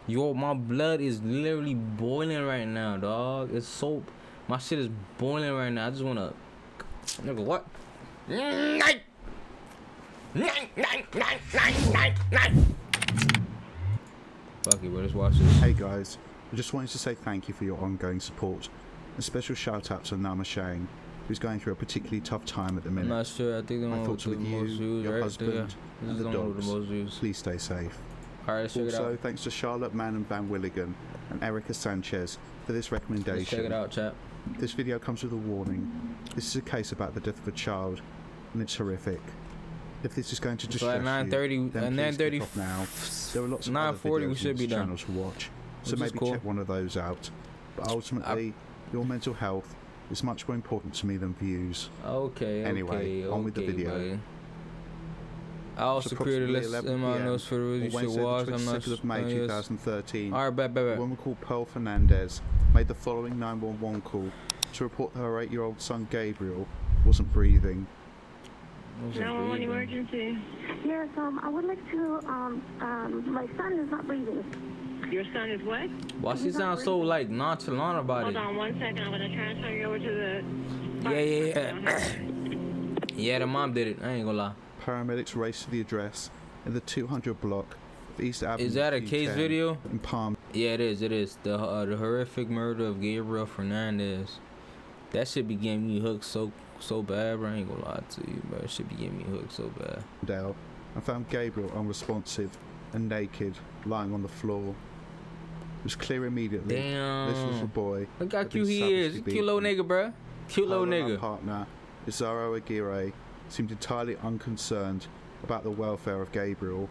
Yo, my blood is literally boiling right now, dog. It's so... My shit is boiling right now. I just wanna... Nigga, what? Fuck it, bro. Let's watch this. Hey guys, I just wanted to say thank you for your ongoing support. A special shout out to Nama Shane, who's going through a particularly tough time at the minute. I'm not sure. I think the My one with thoughts the with you, most views, your right? husband, This and is the the one with dogs. the most views. Please stay safe. Alright, let's check it Also, out. thanks to Charlotte Mann and Van Willigan and Erica Sanchez for this recommendation. Let's check it out, chap. This video comes with a warning. This is a case about the death of a child, and it's horrific. If this is going to distress at 9:30, you, then at please 9:30, click off now. There are lots of 9:40 other videos we should on be this done. channel to watch, so Which is maybe cool. check one of those out. But ultimately, your mental health is much more important to me than views. Okay, Anyway, okay, on with the okay, video. buddy. I also It's created a approximately list 11 in my PM notes for the on you should Wednesday, watch. the I'm not 22nd of May 2013. Alright, bet. A woman called Pearl Fernandez made the following 911 call to report that her 8-year-old son Gabriel wasn't breathing. 911 emergency. Yes, I would like to, my son is not breathing. Your son is what? Why she sound so like nonchalant about Hold it? on 1 second. I'm going to transfer you over to the... Yeah. Yeah, the mom did it. I ain't gonna lie. Paramedics raced to the address in the 200 block of East Avenue. Is that a case P10 video? in Palm? Yeah, it is. It is the horrific murder of Gabriele Fernandez. That shit be getting me hooked so bad, bro. I ain't gonna lie to you, bro. It should be getting me hooked so bad. Dale, and found Gabriel unresponsive and naked, lying on the floor. It was clear immediately. Damn. This was the boy. Look how had cute been he is. savagely Cute little beaten. nigga, bro. Cute little Her and her nigga. partner, Isaro Aguirre, seemed entirely unconcerned about the welfare of Gabriel,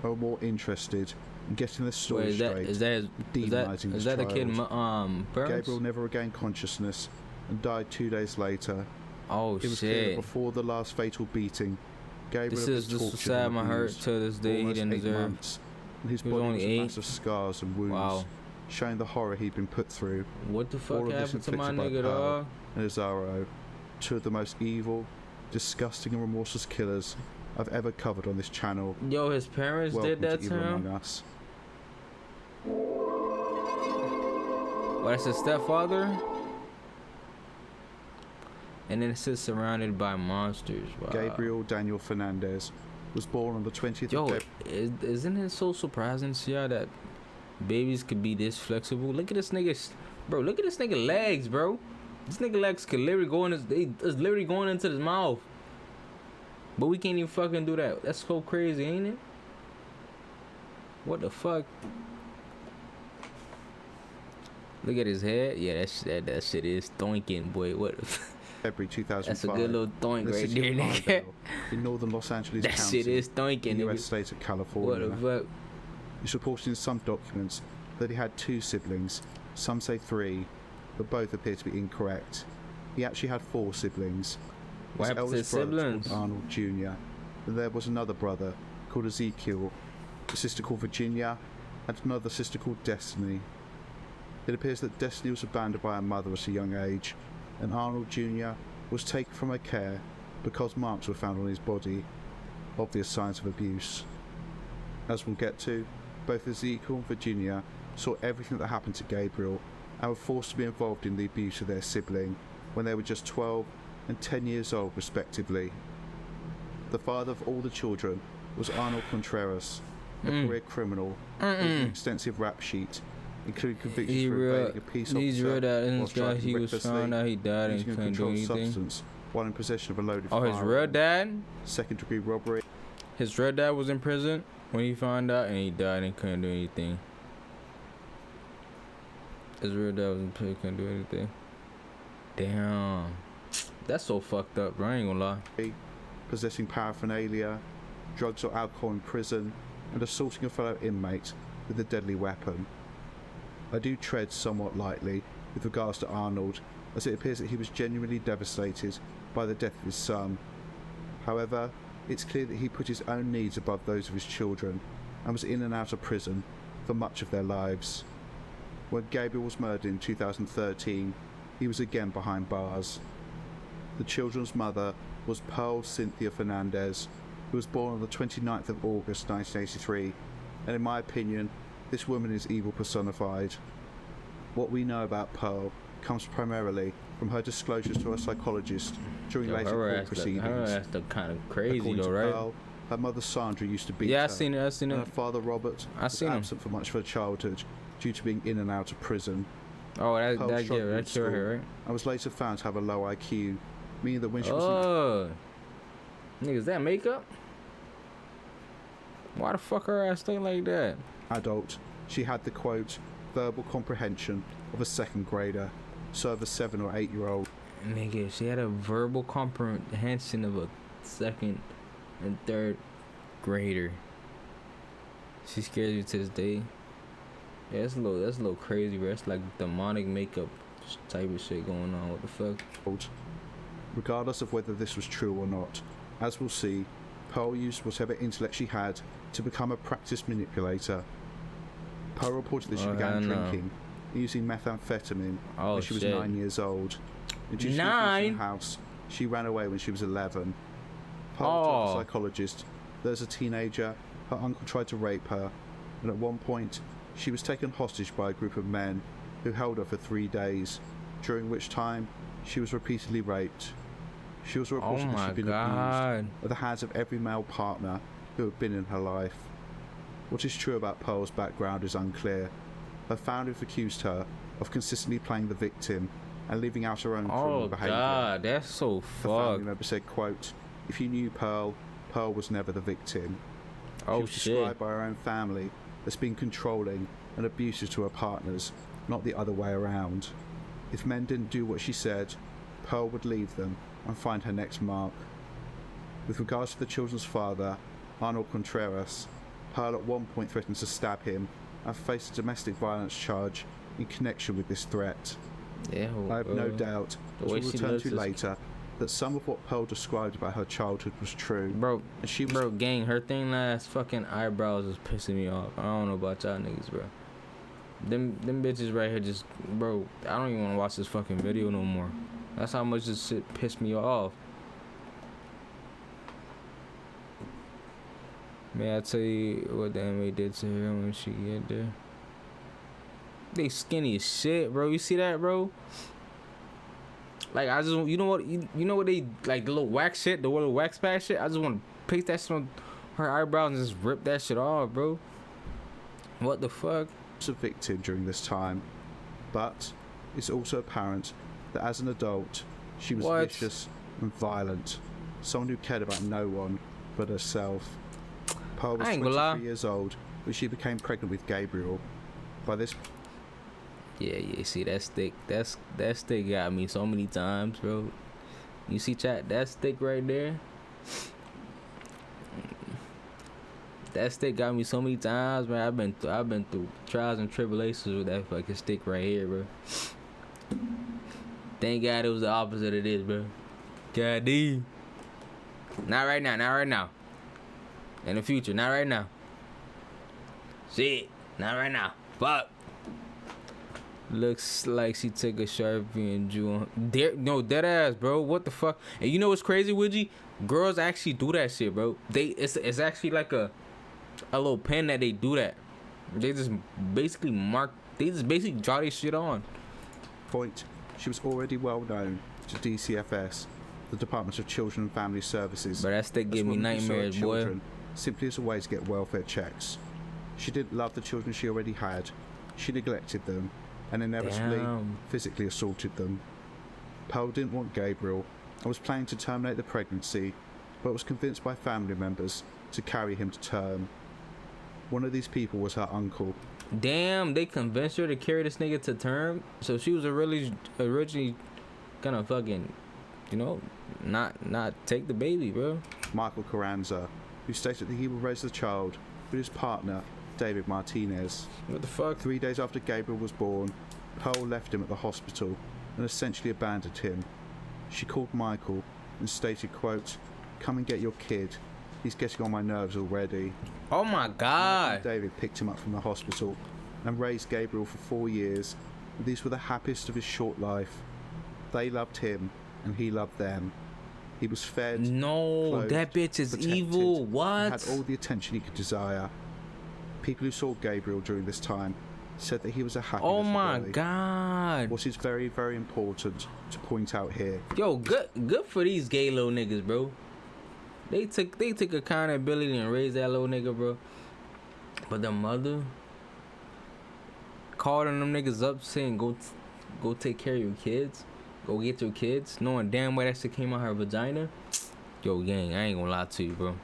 or more interested in getting the story Wait, straight. is that demonising is this that the kid? child. Parents? Gabriel never regained consciousness and died 2 days later. Oh It was clear that shit. before the last fatal beating, Gabriel This had is been just tortured sad. and My heart abused to this for day. He almost didn't 8 deserve. months, and his He was body only was a 8. mass of scars and wounds, Wow. showing the horror he'd been put through. What the All fuck of this happened to my inflicted by nigga, Pearl dog? and Isaro, two of the most evil, disgusting and remorseless killers I've ever covered on this channel. Yo, his parents Welcome did that to to Evil him. Among Us. Well, that's his stepfather. And then it says surrounded by monsters. Wow. Gabriel Daniel Fernandez was born on the 20th Yo, of February. isn't it so surprising to see how that babies could be this flexible? Look at this nigga, bro. Look at this nigga legs, bro. This nigga legs could literally go in it's literally going into his mouth. But we can't even fucking do that. That's so crazy, ain't it? What the fuck? Look at his head. Yeah, that shit is thoinking, boy. What? February 2005. That's a good little thoink in the right city there, of nigga. Palmdale, in northern Los Angeles That County, shit is in thoinking, the nigga. US state of What California. the fuck? It's reported in some documents that he had 2 siblings. Some say 3, but both appear to be incorrect. He actually had 4 siblings. What happened to his brother was siblings? called Arnold Jr. And there was another brother called Ezekiel, a sister called Virginia, and another sister called Destiny. It appears that Destiny was abandoned by her mother at a young age, and Arnold Jr. was taken from her care because marks were found on his body, obvious signs of abuse. As we'll get to, both Ezekiel and Virginia saw everything that happened to Gabriel and were forced to be involved in the abuse of their sibling when they were just 12 and 10 years old respectively. The father of all the children was Arnold Contreras, a career criminal with an extensive rap sheet, including convictions for invading a peace He's officer read that in while his guy. striking He was recklessly, found out he died and using a couldn't do controlled anything. substance while in possession of a loaded Oh, his firearm, real dad? second-degree robbery. His real dad was in prison when he found out and he died and couldn't do anything. His real dad was in prison, couldn't do anything. Damn. That's so fucked up, bro. I ain't gonna lie. Possessing paraphernalia, drugs or alcohol in prison, and assaulting a fellow inmate with a deadly weapon. I do tread somewhat lightly with regards to Arnold, as it appears that he was genuinely devastated by the death of his son. However, it's clear that he put his own needs above those of his children, and was in and out of prison for much of their lives. When Gabriel was murdered in 2013, he was again behind bars. The children's mother was Pearl Cynthia Fernandez, who was born on the 29th of August 1983, and in my opinion, This woman is evil personified. What we know about Pearl comes primarily from her disclosures to her psychologist during Yo, later her court proceedings. Her ass look kind of crazy According though, to right? Pearl, her mother Sandra used to beat Yeah, her. I seen it. And her father Robert was seen him. absent for much of her childhood due to being in and out of prison. Oh, Pearl that struggled in kid right here, right? and was later found to have a low IQ, meaning that when she was Oh, nigga, is that makeup? Why the fuck her ass look like that? an adult, she had the quote, verbal comprehension of a second grader, so of a 7 or 8 year old. Nigga, she had a verbal comprehension of a second and third grader. She scares you to this day. Yeah, that's a little crazy, bro. It's like demonic makeup type of shit going on. What the fuck? Regardless of whether this was true or not, as we'll see, Pearl used whatever intellect she had to become a practiced manipulator. Pearl reportedly she began drinking and using methamphetamine when she was 9 years old. And due to the abuse in the house, she ran away when she was 11. Pearl told the psychologist that as a teenager, her uncle tried to rape her, and at one point, she was taken hostage by a group of men who held her for 3 days, during which time she was repeatedly raped. She was reported that she'd been abused at the hands of every male partner who had been in her life. What is true about Pearl's background is unclear. Her family have accused her of consistently playing the victim and leaving out her own criminal behaviour. God, that's so The family fucked. member said, quote, "If you knew Pearl, Pearl was never the victim." She was Shit. described by her own family as being controlling and abusive to her partners, not the other way around. If men didn't do what she said, Pearl would leave them and find her next mark. With regards to the children's father, Arnold Contreras, Pearl at one point threatened to stab him and faced a domestic violence charge in connection with this threat. Yeah, I have no doubt, the as way we'll she return looks to is- later, that some of what Pearl described about her childhood was true. Bro, And she was bro, gang, her thing last fucking eyebrows is pissing me off. I don't know about y'all niggas, bro. Them bitches right here just, bro, I don't even want to watch this fucking video no more. That's how much this shit pissed me off. May I tell you what the anime did to her when she get there? They skinny as shit, bro. You see that, bro? Like, I just, you know what, you know what they, like, the little wax shit, the little wax pad shit? I just want to paste that shit on her eyebrows and just rip that shit off, bro. What the fuck? a victim during this time, but it's also apparent that as an adult, she was vicious and violent, someone who cared about no one but herself. Pearl was 23 years old when she became pregnant with Gabriel. By this Yeah, see that stick, that stick got me so many times, bro. You see, chat, that stick right there, that stick got me so many times, man. I've been through trials and tribulations with that fucking stick right here, bro. Thank God it was the opposite of this, bro. God damn. Not right now. In the future, not right now. Shit, not right now. Fuck. Looks like she took a Sharpie and drew on. No, dead ass, bro. What the fuck? And you know what's crazy, Widgie? Girls actually do that shit, bro. It's actually like a little pen that they do that. They just basically draw this shit on. point, she was already well known to DCFS, the Department of Children and Family Services. But that stick give me nightmares, boy. Simply as a way to get welfare checks. She didn't love the children she already had. She neglected them and inevitably physically assaulted them. Pearl didn't want Gabriel and was planning to terminate the pregnancy, but was convinced by family members to carry him to term. One of these people was her uncle. Damn, they convinced her to carry this nigga to term. So she was originally gonna fucking, not take the baby, bro. Michael Carranza, who stated that he would raise the child with his partner, David Martinez. What the fuck? 3 days after Gabriel was born, Pearl left him at the hospital and essentially abandoned him. She called Michael and stated, quote, "Come and get your kid. He's getting on my nerves already." Oh my God. David picked him up from the hospital and raised Gabriel for 4 years. These were the happiest of his short life. They loved him and he loved them. He was fed, No, clothed, that bitch is protected, evil. and What? had all the attention he could desire. People who saw Gabriel during this time said that he was a happy Oh little my boy. God. What is very, very important to point out here. Yo, good for these gay little niggas, bro. They took accountability and raised that little nigga, bro. But the mother calling them niggas up saying go take care of your kids, go get your kids, knowing damn well that shit came out her vagina. Yo, gang, I ain't gonna lie to you, bro.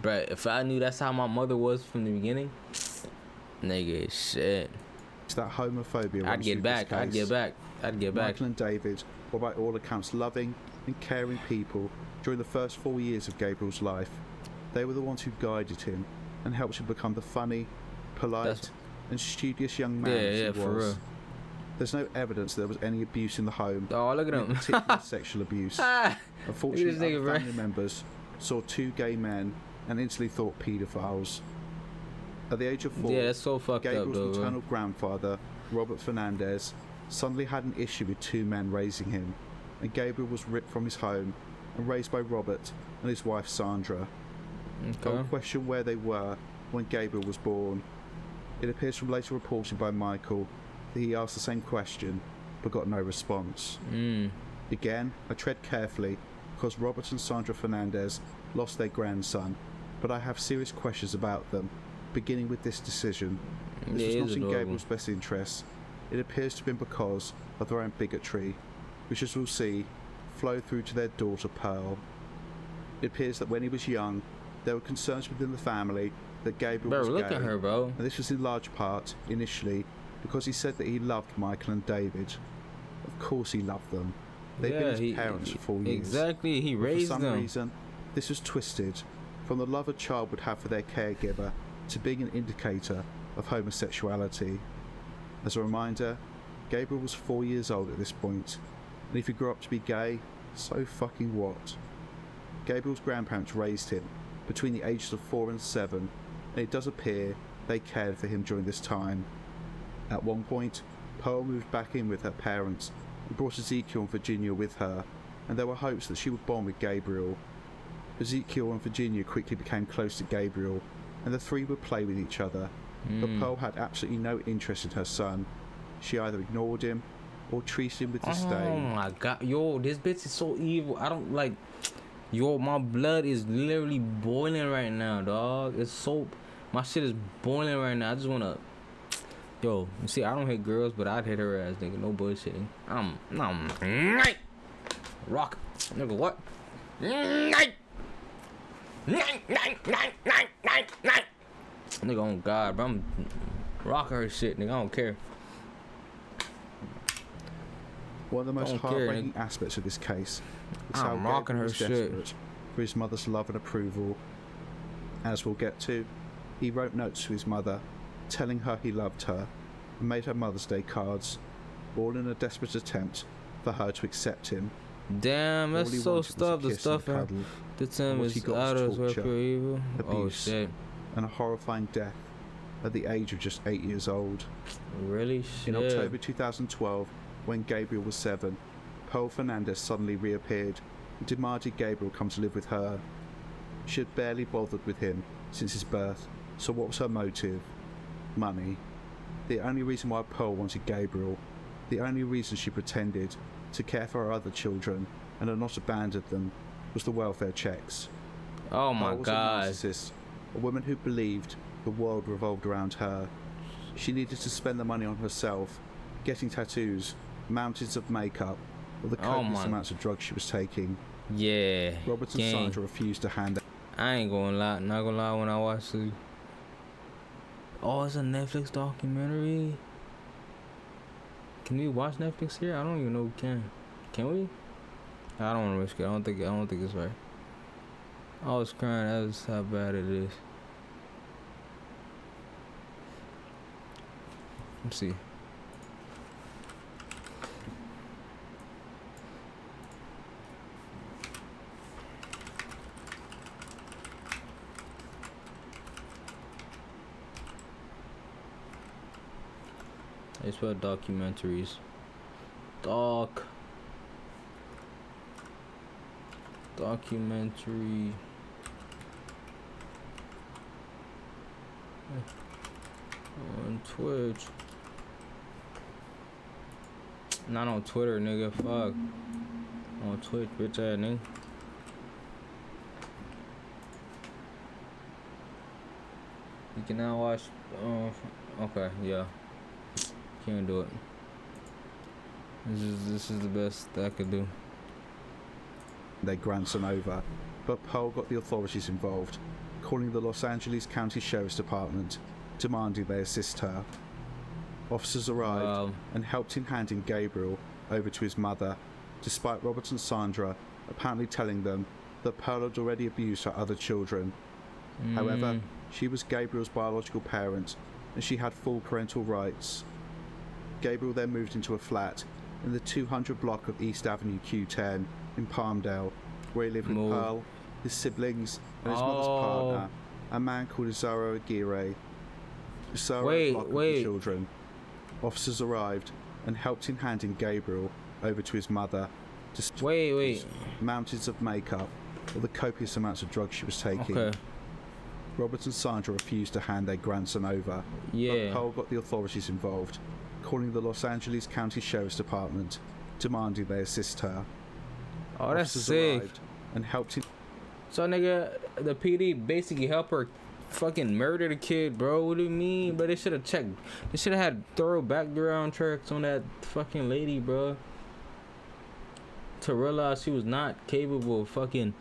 Bruh, if I knew that's how my mother was from the beginning, nigga, shit. It's that homophobia. I'd get back. Michael and David were by all accounts loving and caring people during the first 4 years of Gabriel's life. They were the ones who guided him and helped him become the funny, polite, and studious young man he was. For real. There's no evidence there was any abuse in the home. Oh, look at him. Particularly sexual abuse. Unfortunately, other family members saw 2 gay men and instantly thought paedophiles. At the age of 4, yeah, that's so fucked Gabriel's up, though, maternal grandfather, Robert Fernandez, suddenly had an issue with 2 men raising him, and Gabriel was ripped from his home and raised by Robert and his wife Sandra. Don't question where they were when Gabriel was born. It appears from later reporting by Michael that he asked the same question but got no response. Again, I tread carefully because Robert and Sandra Fernandez lost their grandson, but I have serious questions about them, beginning with this decision. This was not in Gabriel's best interests. It appears to have been because of their own bigotry, which, as we'll see, flowed through to their daughter Pearl. It appears that when he was young, there were concerns within the family that Gabriel was gay. Look at her, bro. And this was in large part, initially, because he said that he loved Michael and David. Of course he loved them. They've been his parents for 4 years. Exactly, he raised them. For some reason, this was twisted from the love a child would have for their caregiver to being an indicator of homosexuality. As a reminder, Gabriel was 4 years old at this point, and if he grew up to be gay, so fucking what? Gabriel's grandparents raised him between the ages of 4 and 7, and it does appear they cared for him during this time. At one point, Pearl moved back in with her parents and brought Ezekiel and Virginia with her, and there were hopes that she would bond with Gabriel. Ezekiel and Virginia quickly became close to Gabriel, and the 3 would play with each other, but Pearl had absolutely no interest in her son. She either ignored him or treated him with disdain. Oh my god, yo, this bitch is so evil. I don't like. Yo, my blood is literally boiling right now, dog. It's so. My shit is boiling right now. I just wanna. Yo, you see, I don't hit girls, but I'd hit her ass, nigga. No bullshitting. I'm rock, nigga. What? Nigga, on God, bro. I'm rocking her shit, nigga. I don't care. One of the most heartbreaking aspects of this case is how Gabriel was desperate for his mother's love and approval. As we'll get to, he wrote notes to his mother, telling her he loved her, and made her Mother's Day cards, all in a desperate attempt for her to accept him. Damn, that's so stuff. The stuff in the time is out of his for evil. Oh shit. And a horrifying death at the age of just 8 years old. Really? Shit. In October 2012, when Gabriel was 7, Pearl Fernandez suddenly reappeared and demanded Gabriel come to live with her. She had barely bothered with him since his birth, so what was her motive? Money. The only reason why Pearl wanted Gabriel, the only reason she pretended to care for her other children and had not abandoned them, was the welfare checks. Oh my God. Was a narcissist, a woman who believed the world revolved around her. She needed to spend the money on herself, getting tattoos, mountains of makeup, or the copious amounts of drugs she was taking. Yeah. Robert and Sandra refused to hand out. I ain't gonna lie, not gonna lie, when I watched it. Oh, it's a Netflix documentary. Can we watch Netflix here? I don't even know we can. Can we? I don't want to risk it. I don't think it's right. I was crying. That's how bad it is. Let's see. I spell documentaries. Documentary. Twitch. Not on Twitter, nigga. Fuck. On Twitch, bitch ass nigga. You can now watch. Okay, yeah. Can't do it. This is the best I could do. Their grandson over, but Pearl got the authorities involved, calling the Los Angeles County Sheriff's Department, demanding they assist her. Officers arrived and helped in handing Gabriel over to his mother, despite Robert and Sandra apparently telling them that Pearl had already abused her other children. However, she was Gabriel's biological parent, and she had full parental rights. Gabriel then moved into a flat in the 200 block of East Avenue Q10 in Palmdale, where he lived with Pearl, his siblings, and his mother's partner, a man called Isaro Aguirre. Isaro blocked the children. Officers arrived and helped in handing Gabriel over to his mother, despite mountains of makeup or the copious amounts of drugs she was taking. Okay. Robert and Sandra refused to hand their grandson over, but Pearl got the authorities involved, calling the Los Angeles County Sheriff's Department, demanding they assist her. Oh, that's Officers sick. arrived and helped in. So, nigga, the PD basically helped her fucking murder the kid, bro. What do you mean? But they should have checked. They should have had thorough background checks on that fucking lady, bro. To realize she was not capable of fucking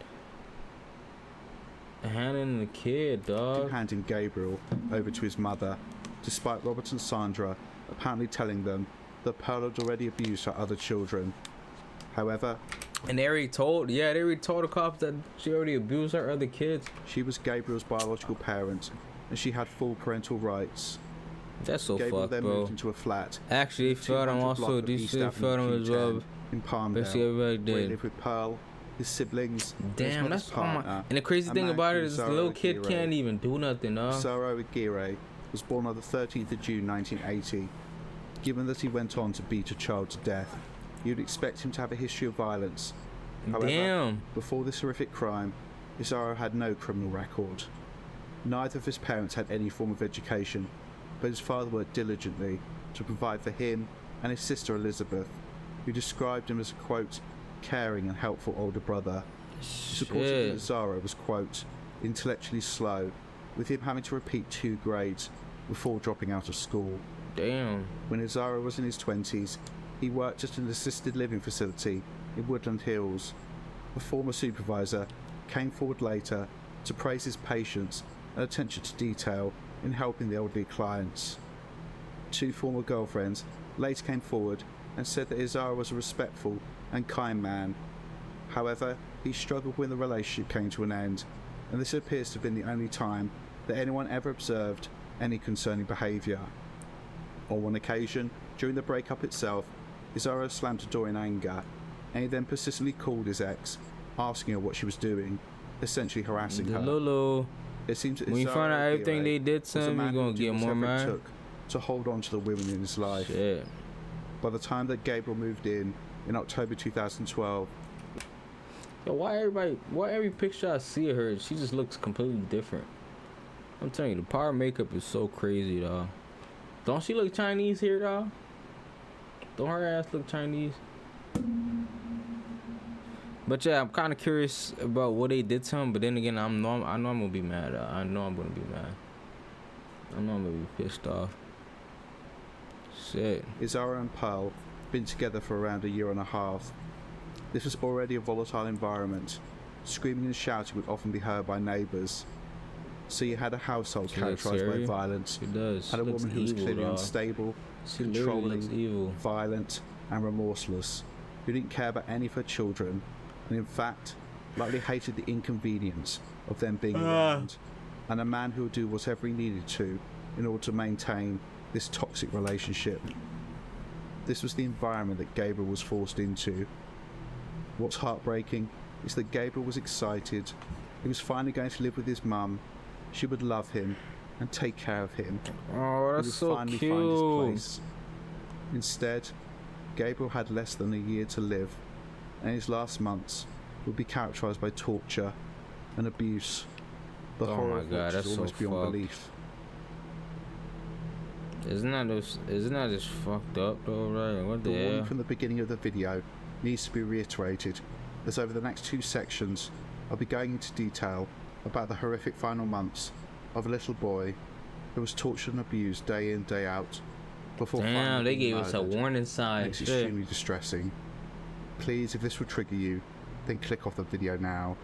handling the kid, dog. Handing Gabriel over to his mother, despite Robert and Sandra apparently telling them that Pearl had already abused her other children. However, and they already told the cops that she already abused her other kids. She was Gabriel's biological parent, and she had full parental rights. That's so Gabriel fucked, then bro. moved into a flat. Actually, felt him also. These shit felt him as well. In Palmdale, basically everybody where he did. lived with Pearl, his siblings, damn, and his that's partner, and the crazy thing about it is the little kid Aguirre. can't even do nothing, dog. Isaro Aguirre was born on the 13th of June 1980. Given that he went on to beat a child to death, you'd expect him to have a history of violence. However, before this horrific crime, Isaro had no criminal record. Neither of his parents had any form of education, but his father worked diligently to provide for him and his sister Elizabeth, who described him as a, quote, caring and helpful older brother. Supporting Isaro was, quote, intellectually slow, with him having to repeat 2 grades before dropping out of school. Damn. When Isaro was in his 20s, he worked at an assisted living facility in Woodland Hills. A former supervisor came forward later to praise his patience and attention to detail in helping the elderly clients. 2 former girlfriends later came forward and said that Isaro was a respectful and kind man. However, he struggled when the relationship came to an end, and this appears to have been the only time that anyone ever observed any concerning behaviour. On one occasion, during the breakup itself, Isaro slammed a door in anger, and he then persistently called his ex, asking her what she was doing, essentially harassing her. Lulu. It seems that when you find out everything they did to him, you're gonna get more mad. Took to hold on to the women in his life. Shit. By the time that Gabriel moved in October 2012. Yo, why every picture I see of her, she just looks completely different. I'm telling you, the power makeup is so crazy, dog. Don't she look Chinese here, dog? Don't her ass look Chinese? But yeah, I'm kind of curious about what they did to him. But then again, I know I'm gonna be mad. I know I'm gonna be mad. I know I'm gonna be pissed off. Shit. Isaro and Pearl been together for around 1.5 years. This was already a volatile environment. Screaming and shouting would often be heard by neighbours. So you had a household characterised by violence. She does. Had a woman who was clearly unstable, controlling, violent, and remorseless, who didn't care about any of her children, and in fact, likely hated the inconvenience of them being around, and a man who would do whatever he needed to in order to maintain this toxic relationship. This was the environment that Gabriel was forced into. What's heartbreaking is that Gabriel was excited. He was finally going to live with his mum. She would love him and take care of him. Oh, that's so finally cute. Find his place. Instead, Gabriel had less than 1 year to live, and his last months would be characterised by torture and abuse. The horror of which is almost beyond belief. Isn't that just fucked up though, right? What the The warning hell? from the beginning of the video needs to be reiterated, as over the next 2 sections I'll be going into detail about the horrific final months of a little boy who was tortured and abused day in, day out before Damn, finally they being gave us a murdered. warning sign. It's Shit. extremely distressing. Please, if this will trigger you, then click off the video now.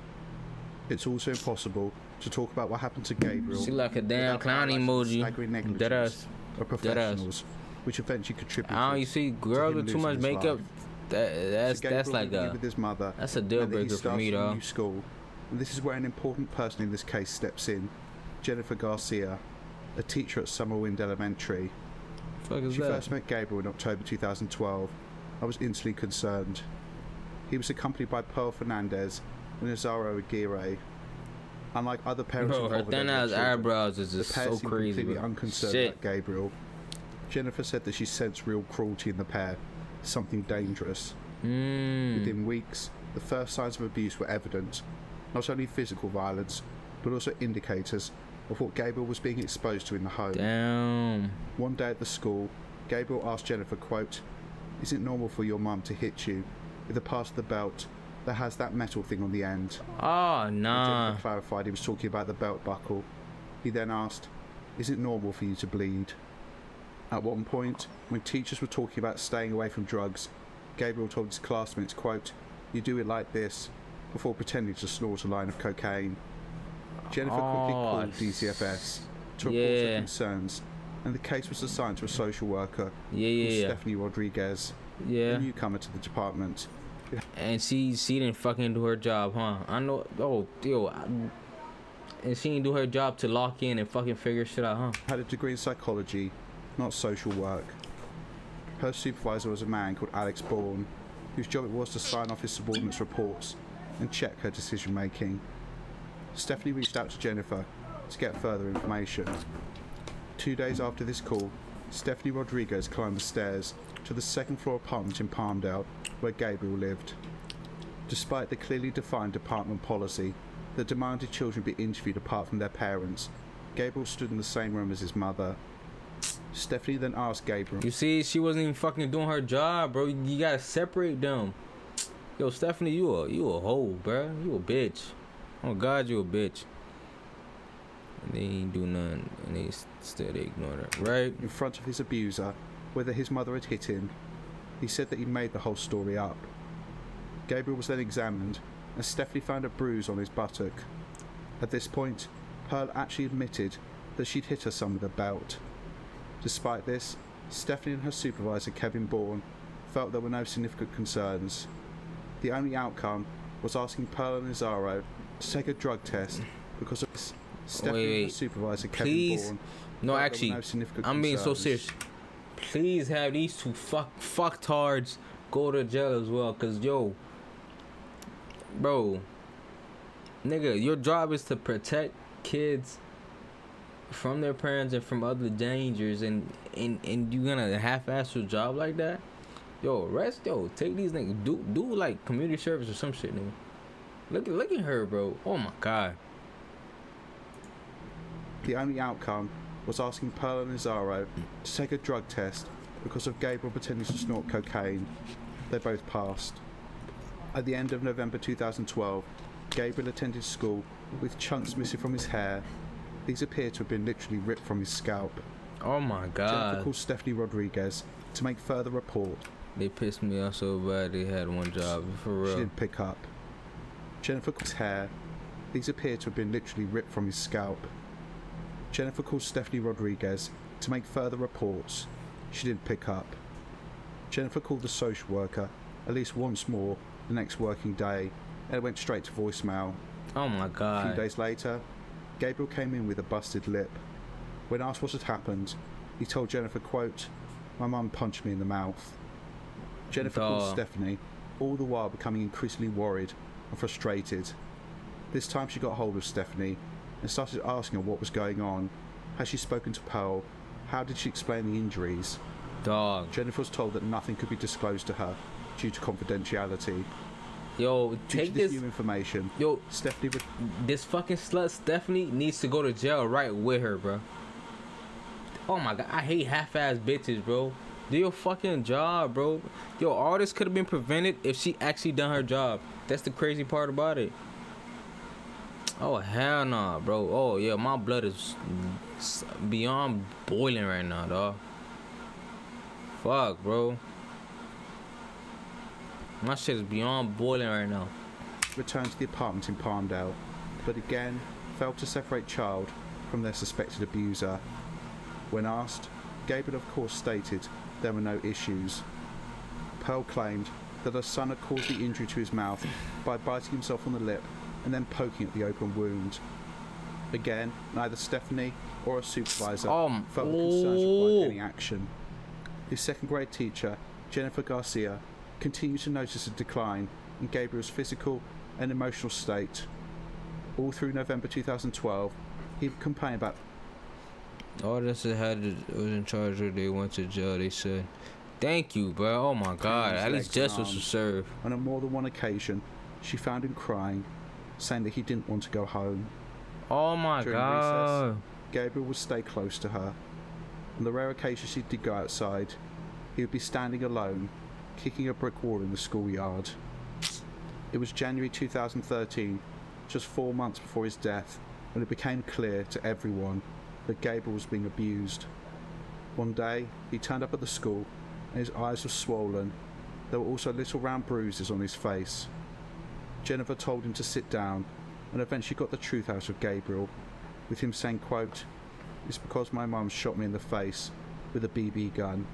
It's also impossible to talk about what happened to Gabriel. She like a damn without clown highlighting the emoji. staggering negligence Deadass. of professionals, which eventually contributed. I don't. You see, girls him with too losing much his makeup. life. That's Gabriel like living a with his mother, that's a deal and that he breaker for starts me, a though. new school. And this is where an important person in this case steps in, Jennifer Garcia, a teacher at Summerwind Elementary. Fuck is She that? first met Gabriel in October 2012. I was instantly concerned. He was accompanied by Gabriele Fernandez and Nazaro Aguirre. Unlike other parents Bro, her involved with thin their ass children, eyebrows is the just pair so seemed crazy. completely Bro. unconcerned Shit. about Gabriel. Jennifer said that she sensed real cruelty in the pair, something dangerous. Within weeks, the first signs of abuse were evident, not only physical violence, but also indicators of what Gabriel was being exposed to in the home. Damn. One day at the school, Gabriel asked Jennifer, quote, "Is it normal for your mum to hit you with a part of the belt that has that metal thing on the end?" Oh When nah. Jennifer clarified he was talking about the belt buckle. He then asked, "Is it normal for you to bleed?" At one point, when teachers were talking about staying away from drugs, Gabriel told his classmates, quote, "You do it like this," before pretending to snort a line of cocaine. Jennifer quickly called DCFS to report her Yeah. concerns, and the case was assigned to a social worker called Yeah. Stephanie Rodriguez, a Yeah. newcomer to the department. And she didn't fucking do her job, huh? I know. Oh, yo. And she didn't do her job to lock in and fucking figure shit out, huh? Had a degree in psychology, not social work. Her supervisor was a man called Alex Bourne, whose job it was to sign off his subordinates' reports and check her decision making. Stephanie reached out to Jennifer to get further information. 2 days after this call, Stephanie Rodriguez climbed the stairs to the second floor apartment in Palmdale, where Gabriel lived. Despite the clearly defined department policy that demanded children be interviewed apart from their parents, Gabriel stood in the same room as his mother. Stephanie then asked Gabriel, You see, she wasn't even fucking doing her job, bro. You gotta separate them. Yo, Stephanie, you a hoe, bro. You a bitch. Oh God, you a bitch. And they ain't do nothing, and they ignored her, right? in front of his abuser, whether his mother had hit him. He said that he made the whole story up. Gabriel was then examined, and Stephanie found a bruise on his buttock. At this point, Pearl actually admitted that she'd hit her son with a belt. Despite this, Stephanie and her supervisor, Kevin Bourne, felt there were no significant concerns. The only outcome was asking Pearl and Nazaro to take a drug test because of this. Stephanie and her Wait. supervisor, Please. Kevin Bourne, No, felt there actually, were no significant I'm being so concerns. serious. Please have these two fucktards go to jail as well, cause yo, bro, nigga, your job is to protect kids from their parents and from other dangers, and you gonna half-ass your job like that? Yo, take these niggas, do like community service or some shit, nigga. Look at her, bro. Oh my God. The only outcome was asking Pearl and Nazaro to take a drug test because of Gabriel pretending to snort cocaine. They both passed. At the end of November 2012, Gabriel attended school with chunks missing from his hair. These appear to have been literally ripped from his scalp. Oh my Jennifer God. called Stephanie Rodriguez to make further report. They pissed me off so bad. They had one job for She real. didn't pick up. Jennifer called his hair. These appear to have been literally ripped from his scalp. Jennifer called Stephanie Rodriguez to make further reports. She didn't pick up. Jennifer called the social worker at least once more the next working day, and it went straight to voicemail. Oh my A few God. days later, Gabriel came in with a busted lip. When asked what had happened, he told Jennifer, quote, "My mum punched me in the mouth." Jennifer called Duh. Stephanie, all the while becoming increasingly worried and frustrated. This time she got hold of Stephanie and started asking her what was going on. Had she spoken to Pearl? How did she explain the injuries? Dog. Jennifer was told that nothing could be disclosed to her due to confidentiality. Yo, Due take to this this. new information, Yo, Stephanie this fucking slut Stephanie needs to go to jail right with her, bro. Oh my god, I hate half-ass bitches, bro. Do your fucking job, bro. Yo, all this could have been prevented if she actually done her job. That's the crazy part about it. Oh hell nah, bro. Oh yeah, my blood is beyond boiling right now, dog. Fuck, bro. My shit is beyond boiling right now. Returned to the apartment in Palmdale, but again failed to separate child from their suspected abuser. When asked, Gabriel of course stated there were no issues. Pearl claimed that her son had caused the injury to his mouth by biting himself on the lip and then poking at the open wound. Again, neither Stephanie or her supervisor felt the concern to provide any action. His second grade teacher, Jennifer Garcia, continued to notice a decline in Gabriel's physical and emotional state. All through November 2012, he would complain about All this was in charge of. They went to jail. They said, "Thank you, bro. Oh my God, at least justice was served." On more than one occasion, she found him crying, saying that he didn't want to go home. Oh my During God. recess, Gabriel would stay close to her. On the rare occasion she did go outside, he would be standing alone, kicking a brick wall in the schoolyard. It was January 2013, just 4 months before his death, when it became clear to everyone that Gabriel was being abused. One day, he turned up at the school and his eyes were swollen. There were also little round bruises on his face. Jennifer told him to sit down and eventually got the truth out of Gabriel, with him saying, quote, "It's because my mum shot me in the face with a BB gun."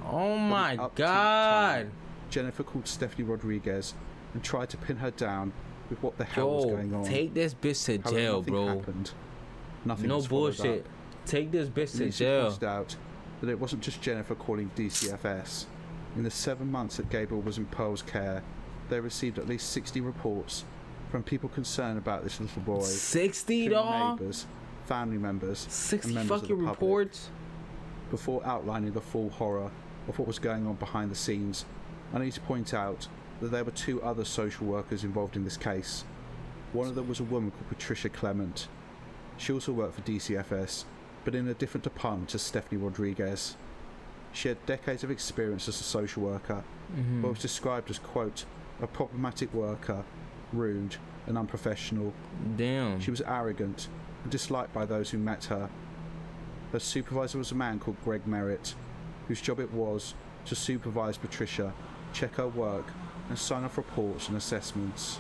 Oh my Up to the God. time, Jennifer called Stephanie Rodriguez and tried to pin her down with what the hell was going on. Take this bitch to However, jail, nothing bro. happened. Nothing No was followed bullshit. up. Take this bitch to Police jail. pointed out that it wasn't just Jennifer calling DCFS. In the 7 months that Gabriel was in Pearl's care, they received at least 60 reports from people concerned about this little boy. 60, including dog? neighbours, family members, 60 and members of fucking the public. reports? Before outlining the full horror of what was going on behind the scenes, I need to point out that there were 2 other social workers involved in this case. One of them was a woman called Patricia Clement. She also worked for DCFS, but in a different department as Stephanie Rodriguez. She had decades of experience as a social worker, but was described as, quote, "a problematic worker, rude and unprofessional." Damn. She was arrogant and disliked by those who met her. Her supervisor was a man called Greg Merritt, whose job it was to supervise Patricia, check her work, and sign off reports and assessments.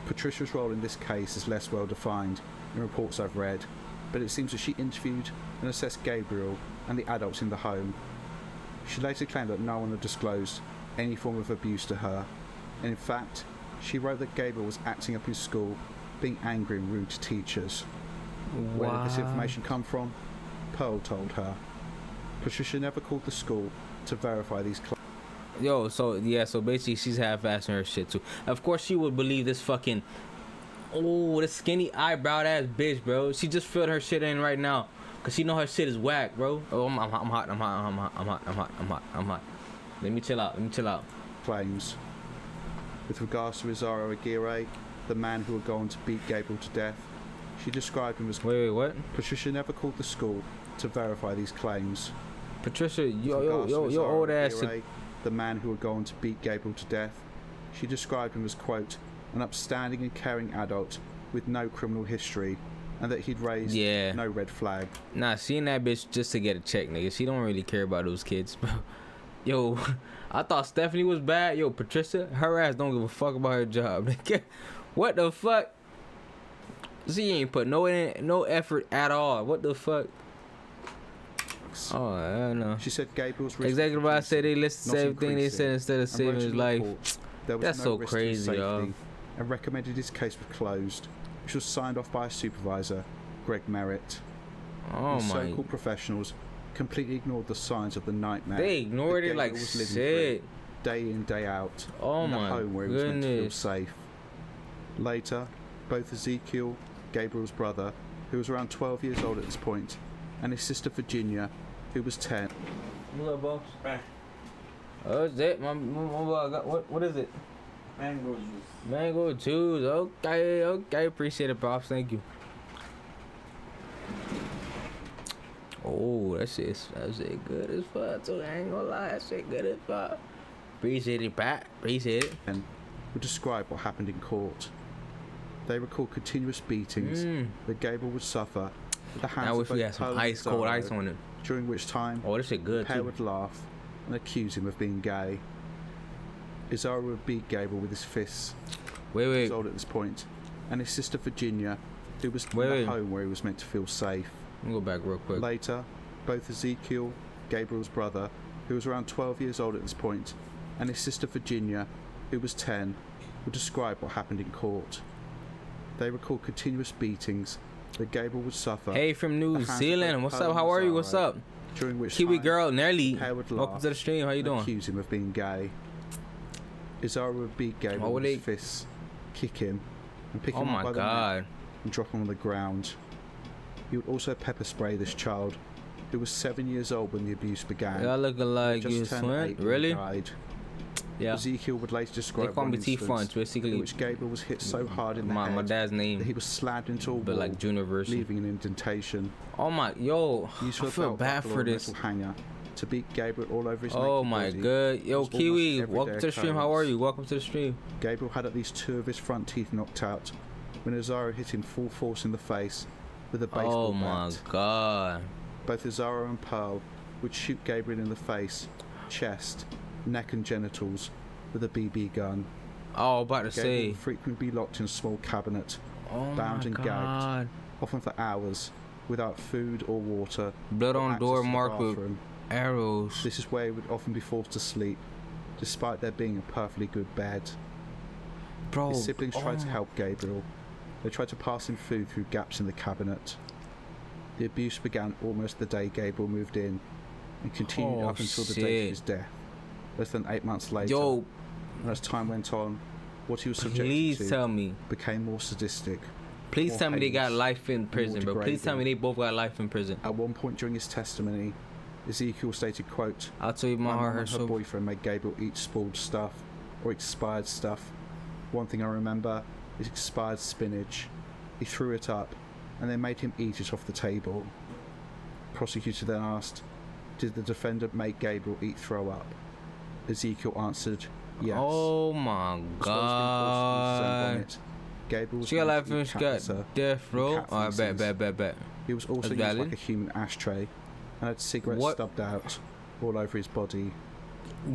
Patricia's role in this case is less well defined in reports I've read, but it seems that she interviewed and assessed Gabriel and the adults in the home. She later claimed that no one had disclosed any form of abuse to her, and in fact, she wrote that Gabriel was acting up in school, being angry and rude to teachers. Where did this information come from? Pearl told her. Patricia never called the school to verify these claims. Yo, so basically she's half-assing her shit too. Of course she would believe this fucking, this skinny eyebrowed ass bitch, bro. She just filled her shit in right now, cause she know her shit is whack, bro. Oh, I'm hot. Let me chill out. Claims. With regards to Rosario Aguirre, the man who would go on to beat Gabriel to death, she described him as. Wait, what? Patricia never called the school to verify these claims. Patricia, With yo, regards to your old Rosario ass. Aguirre, the man who would go on to beat Gabriel to death, she described him as, quote, "an upstanding and caring adult with no criminal history, and that he'd raised no red flag." Nah, seeing that bitch just to get a check, nigga. She don't really care about those kids, bro. Yo, I thought Stephanie was bad. Yo, Patricia, her ass don't give a fuck about her job, nigga. What the fuck? She ain't put no effort at all. What the fuck? Oh, I don't know. She said Gabriel's risk Executive Vice said they listed not the same thing they increasing, said instead of and saving wrote his in the life. report there was That's no so risk to his crazy, safety, y'all. and recommended his case was closed, which was signed off by a supervisor, Greg Merritt. Oh These my. so-called professionals completely ignored the signs of the nightmare. They ignored that it like Gabriel was living shit. through, day in, day out, Oh in a my home where he was meant to feel goodness. safe. Later, both Ezekiel, Gabriel's brother, who was around 12 years old at this point, and his sister Virginia, who was 10. What up, boss? Oh, is it? My got, what is it? Mango juice. Mango juice. Okay. Appreciate it, pops. Thank you. Oh, that shit good as fuck. So I ain't gonna lie, that shit good as fuck. Appreciate it, Pat. Appreciate it. And would describe what happened in court. They recall continuous beatings that Gabriel would suffer at the hands Now of if we both had some Pearl and ice cold Zara, ice on it. during which time Oh, this shit good the pair too. would laugh and accuse him of being gay. Zara would beat Gabriel with his fists. Wait. He was old at this point, and his sister Virginia, who was in the home where he was meant to feel safe. Let me go back real quick. Later, both Ezekiel, Gabriel's brother, who was around 12 years old at this point, and his sister Virginia, who was 10, would describe what happened in court. They recall continuous beatings that Gabriel would suffer. Hey, from New at the hands of Zealand. both What's Pearl up? How and are you? What's Zara, up? During which Kiwi time girl, Nelly. the pair would Welcome laugh to the stream. How you and doing? accuse him of being gay. Zara would beat Gabriel would with his they- fists, kick him, and pick Oh him up my by the neck god. and drop him on the ground. He would also pepper spray this child, who was 7 years old when the abuse began. Y'all looking like Just you turned swim? 8 when he Really? died. Yeah. Ezekiel would later They describe call one me T-Funch, instance basically. in which Gabriel was hit so hard in the My head dad's that name, he was slammed into a but wall, like junior version. leaving an indentation. Oh my, yo, He used to I have feel belt bad buckle for or a this. metal hanger to beat Gabriel all over his Oh naked my body. god, yo, was almost Kiwi, everyday welcome to the stream. How are occurrence. you? Welcome to the stream. Gabriel had at least 2 of his front teeth knocked out when Azara hit him full force in the face with a baseball Oh my bat. god. Both Azara and Pearl would shoot Gabriel in the face, chest, neck and genitals with a BB gun. Oh, about to Gabriel say. would frequently be locked in a small cabinet, Oh bound my and gagged, god. often for hours, without food or water. Blood or on access door to the marked with bathroom. arrows. This is where he would often be forced to sleep, despite there being a perfectly good bed. Bro. His siblings tried to oh. help Gabriel. They tried to pass him food through gaps in the cabinet. The abuse began almost the day Gabriel moved in and continued Oh, up until the date shit. of his death, less than 8 months later. Yo, And as time went on, what he was subjected please to tell me. became more sadistic. Please more tell me they got heinous, life in prison, bro. Please tell me they both got life in prison. At one point during his testimony, Ezekiel stated, quote, I'll tell you my "My heart mum and hurts her so. boyfriend made Gabriel eat spoiled stuff or expired stuff. One thing I remember is expired spinach. He threw it up and they made him eat it off the table." Prosecutor then asked, "Did the defendant make Gabriel eat throw up?" Ezekiel answered, "Yes." Oh my As well as being forced to use his own god. vomit, Gabriel was She got known life to eat and she cat litter got death, bro. cat Oh, I bet, feces. bet. He was also That's used valid. like a human ashtray and had cigarettes What? stubbed out all over his body.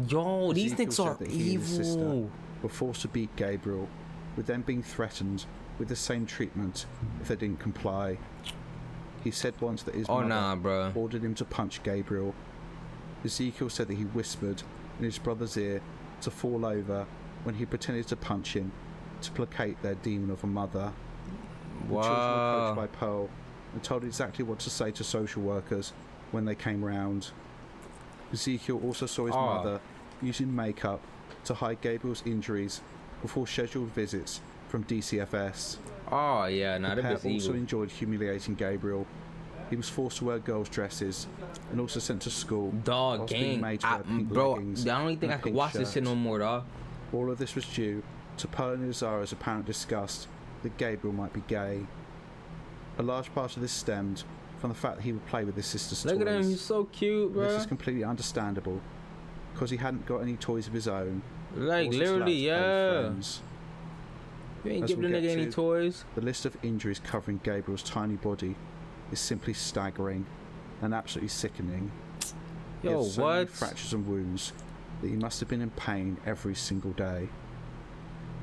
Yo, these Ezekiel niggas said are that he and his sister evil. were forced to beat Gabriel, with them being threatened with the same treatment if they didn't comply. He said once that his Oh mother nah, bro. ordered him to punch Gabriel. Ezekiel said that he whispered in his brother's ear to fall over when he pretended to punch him to placate their demon of a mother. The children were Wow. coached by Pearl and told exactly what to say to social workers when they came round. Ezekiel also saw his Oh. mother using makeup to hide Gabriel's injuries before scheduled visits from DCFS. Oh yeah, nah, The that pair bitch also evil. enjoyed humiliating Gabriel. He was forced to wear girls' dresses and also sent to school. Dog whilst being gang, made to wear pink bro. leggings I don't even think and I a could pink watch this shit shirt. no more, dog. All of this was due to Pearl and Zara's apparent disgust that Gabriel might be gay. A large part of this stemmed from the fact that he would play with his sister's Look toys. at him, he's so cute, This bro. is completely understandable because he hadn't got any toys of his own. Like or was literally, allowed to play with yeah. friends. You ain't As give we the get nigga any to- toys. The list of injuries covering Gabriel's tiny body is simply staggering and absolutely sickening. He Yo, had so many what? fractures and wounds that he must have been in pain every single day.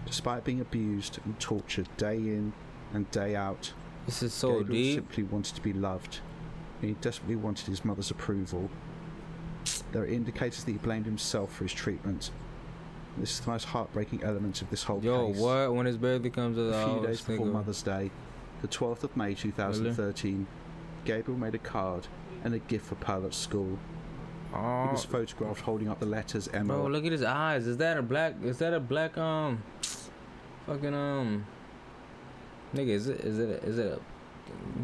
Despite being abused and tortured day in and day out, This is so Gabriel deep. simply wanted to be loved, and he desperately wanted his mother's approval. There are indicators that he blamed himself for his treatment. This is the most heartbreaking element of this whole Yo, case. what? When his birthday comes A out, few days before Mother's Day, the 12th of May 2013, Gabriel made a card and a gift for Pearl at school. He Oh, was photographed holding up the letters Emma. bro, look at his eyes. Is that a black? Fucking nigga, is it a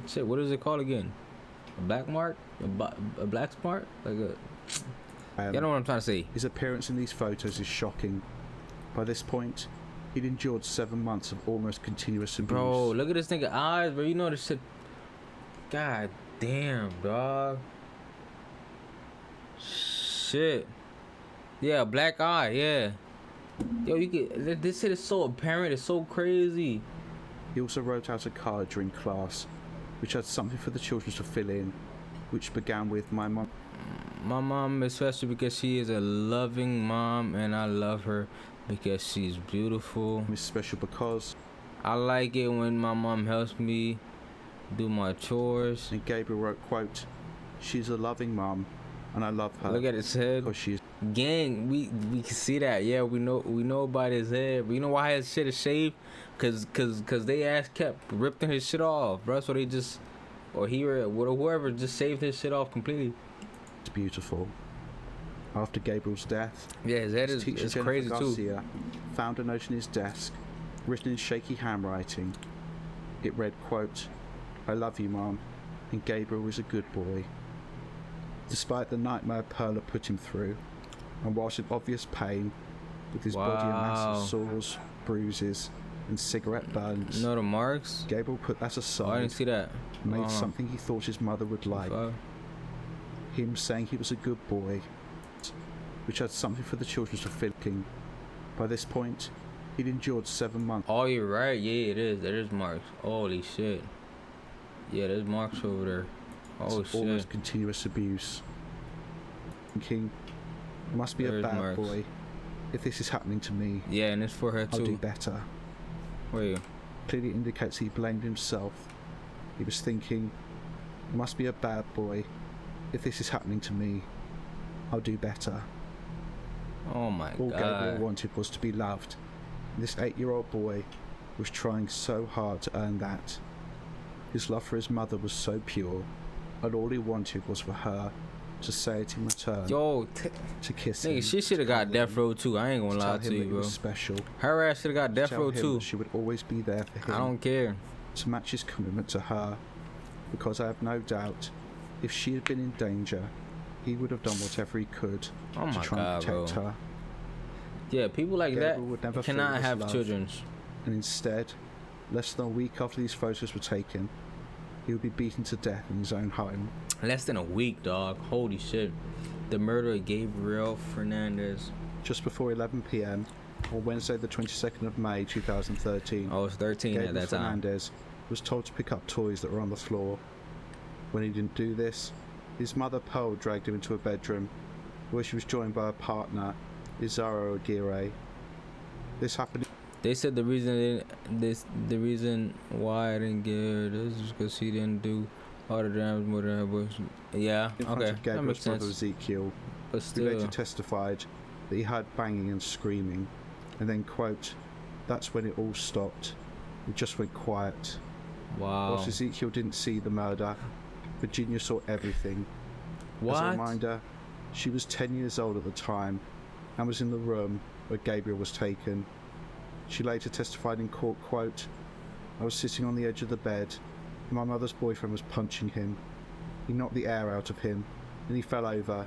shit? What is it called again? A black mark? A black mark? Like a. You know what I'm trying to say? His appearance in these photos is shocking. By this point, he'd endured 7 months of almost continuous abuse. Bro, look at this nigga eyes, bro. You know this shit. God Damn, dog. Shit. Yeah, black eye, yeah. Yo, you get this shit is so apparent, it's so crazy. He also wrote out a card during class, which had something for the children to fill in, which began with my mom. My mom, especially because she is a loving mom, and I love her because she's beautiful. Is special because. I like it when my mom helps me do my chores. And Gabriel wrote, quote, "She's a loving mom, and I love her." Look at his head. Because she's. Gang, we can see that. Yeah, we know about his head. But you know why his shit is shaved? Cause they ass kept ripping his shit off, bro. So they just, or he or whoever just shaved his shit off completely. It's beautiful. After Gabriel's death, yeah, his head is Jennifer crazy Garcia too. Found a note in his desk, written in shaky handwriting. It read, quote, "I love you, Mom, and Gabriel is a good boy." Despite the nightmare Perla put him through, and whilst in obvious pain, with his body a mass of sores, bruises, and cigarette burns, You know the marks? Gabriel put that aside. Oh, I didn't see that. and made something he thought his mother would like. Him saying he was a good boy, which had something for the children to fill in. By this point, he'd endured 7 months. Oh, you're right. Yeah, it is. There is marks. Holy shit. Yeah, there's marks over there. Oh shit. Almost continuous abuse. Thinking, must be There a is bad marks. boy. If this is happening to me, Yeah, and it's for her I'll do too. better. Wait. Clearly indicates he blamed himself. He was thinking, must be a bad boy. If this is happening to me, I'll do better. Oh my All Gabriel god. wanted was to be loved. This 8-year-old boy was trying so hard to earn that. His love for his mother was so pure, and all he wanted was for her to say it in return, Yo, to kiss him. nigga, she should have got death row too. I ain't gonna to lie tell to him you, that he bro. was special. Her ass should have got To death tell row him too. that she would always be there for him. I don't care. To match his commitment to her, because I have no doubt, if she had been in danger, he would have done whatever he could Oh to my try god, and bro. protect her. Yeah, people like Gabriel would never that feel cannot this have love. children. And instead, less than a week after these photos were taken, he would be beaten to death in his own home. Less than a week, dog. Holy shit. The murder of Gabriele Fernandez. Just before 11 p.m. on Wednesday the 22nd of May 2013, I was 13 at Gabriele that time. Fernandez was told to pick up toys that were on the floor. When he didn't do this, his mother Pearl dragged him into a bedroom where she was joined by her partner, Izaro Aguirre. This happened They said the reason why I didn't get her this is because she didn't do all the damage more than her boys. Yeah, in front okay, of that Gabriel's makes brother sense. Ezekiel, But who later still, testified that he heard banging and screaming, and then, quote, "That's when it all stopped. It just went quiet." wow. Whilst Ezekiel didn't see the murder, Virginia saw everything. As a What? reminder, she was 10 years old at the time and was in the room where Gabriel was taken. She later testified in court, quote, "I was sitting on the edge of the bed and my mother's boyfriend was punching him. He knocked the air out of him and he fell over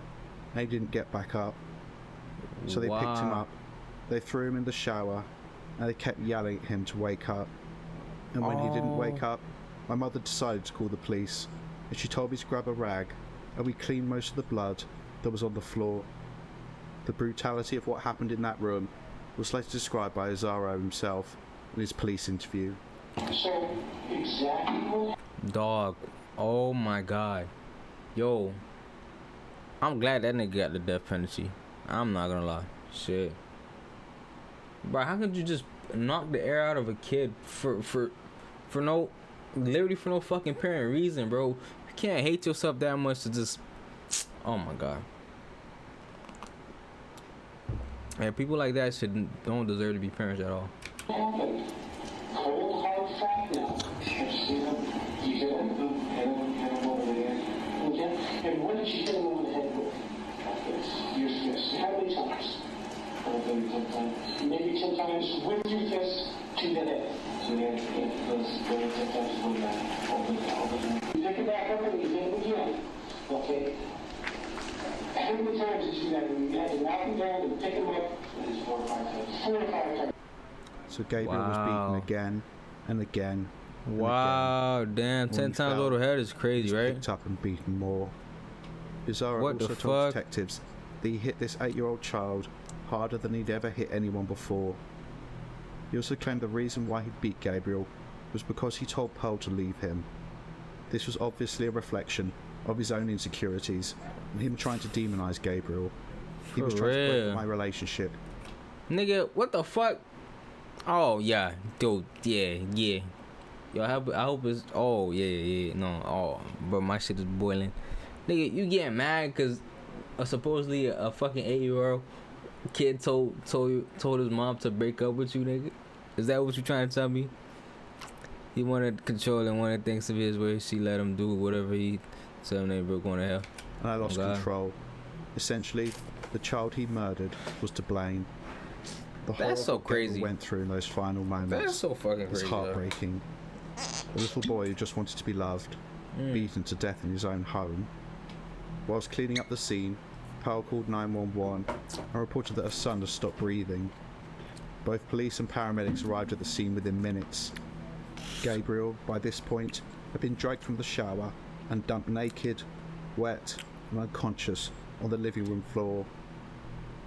and he didn't get back up. So they picked him Wow. up, they threw him in the shower and they kept yelling at him to wake up. And when he didn't wake up, my mother decided to call the police and she told me to grab a rag and we cleaned most of the blood that was on the floor." The brutality of what happened in that room was later described by Izaro himself in his police interview. So, exactly. Dog. Oh my god. Yo. I'm glad that nigga got the death penalty. I'm not gonna lie. Shit. Bro, how could you just knock the air out of a kid for no, literally for no fucking apparent reason, bro? You can't hate yourself that much to just, oh my god. And people like that don't deserve to be parents at all. Happened. Cold hard fact now. You know, you get hit him over the head. Okay? And what did she hit him over the head with? Your fist. How many times? Maybe 10 times. Maybe 10 times with your fist to the head. So yeah, those 10 times over the You pick it back up and you hit him again. Okay? How many times did you do that? You had to knock him down and pick him up. It is 4 or 5 times. 4 or 5 times. So Gabriel was Wow. beaten again and again Wow, damn, 10 he times fell, over head is he crazy, was right? picked up and beaten more. Bizarro What the also told fuck? detectives that he hit this 8-year-old child harder than he'd ever hit anyone before. He also claimed the reason why he beat Gabriel was because he told Pearl to leave him. This was obviously a reflection of his own insecurities and him trying to demonize Gabriel. He was For trying to real. break my relationship. Nigga, what the fuck? Oh, yeah, dude, yeah. Yo, I hope it's, oh, yeah, no, oh, bro, my shit is boiling. Nigga, you getting mad because supposedly a fucking 8-year-old kid told his mom to break up with you, nigga? Is that what you trying to tell me? He wanted control and wanted things of his way. She let him do whatever he said when they were going to hell. And I lost Oh, God. control. Essentially, the child he murdered was to blame. The horror That's so that Gabriel crazy. went through in those final moments That's so fucking was crazy. heartbreaking. A little boy who just wanted to be loved, beaten to death in his own home. Whilst cleaning up the scene, Pearl called 911 and reported that her son had stopped breathing. Both police and paramedics arrived at the scene within minutes. Gabriel, by this point, had been dragged from the shower and dumped naked, wet and unconscious on the living room floor.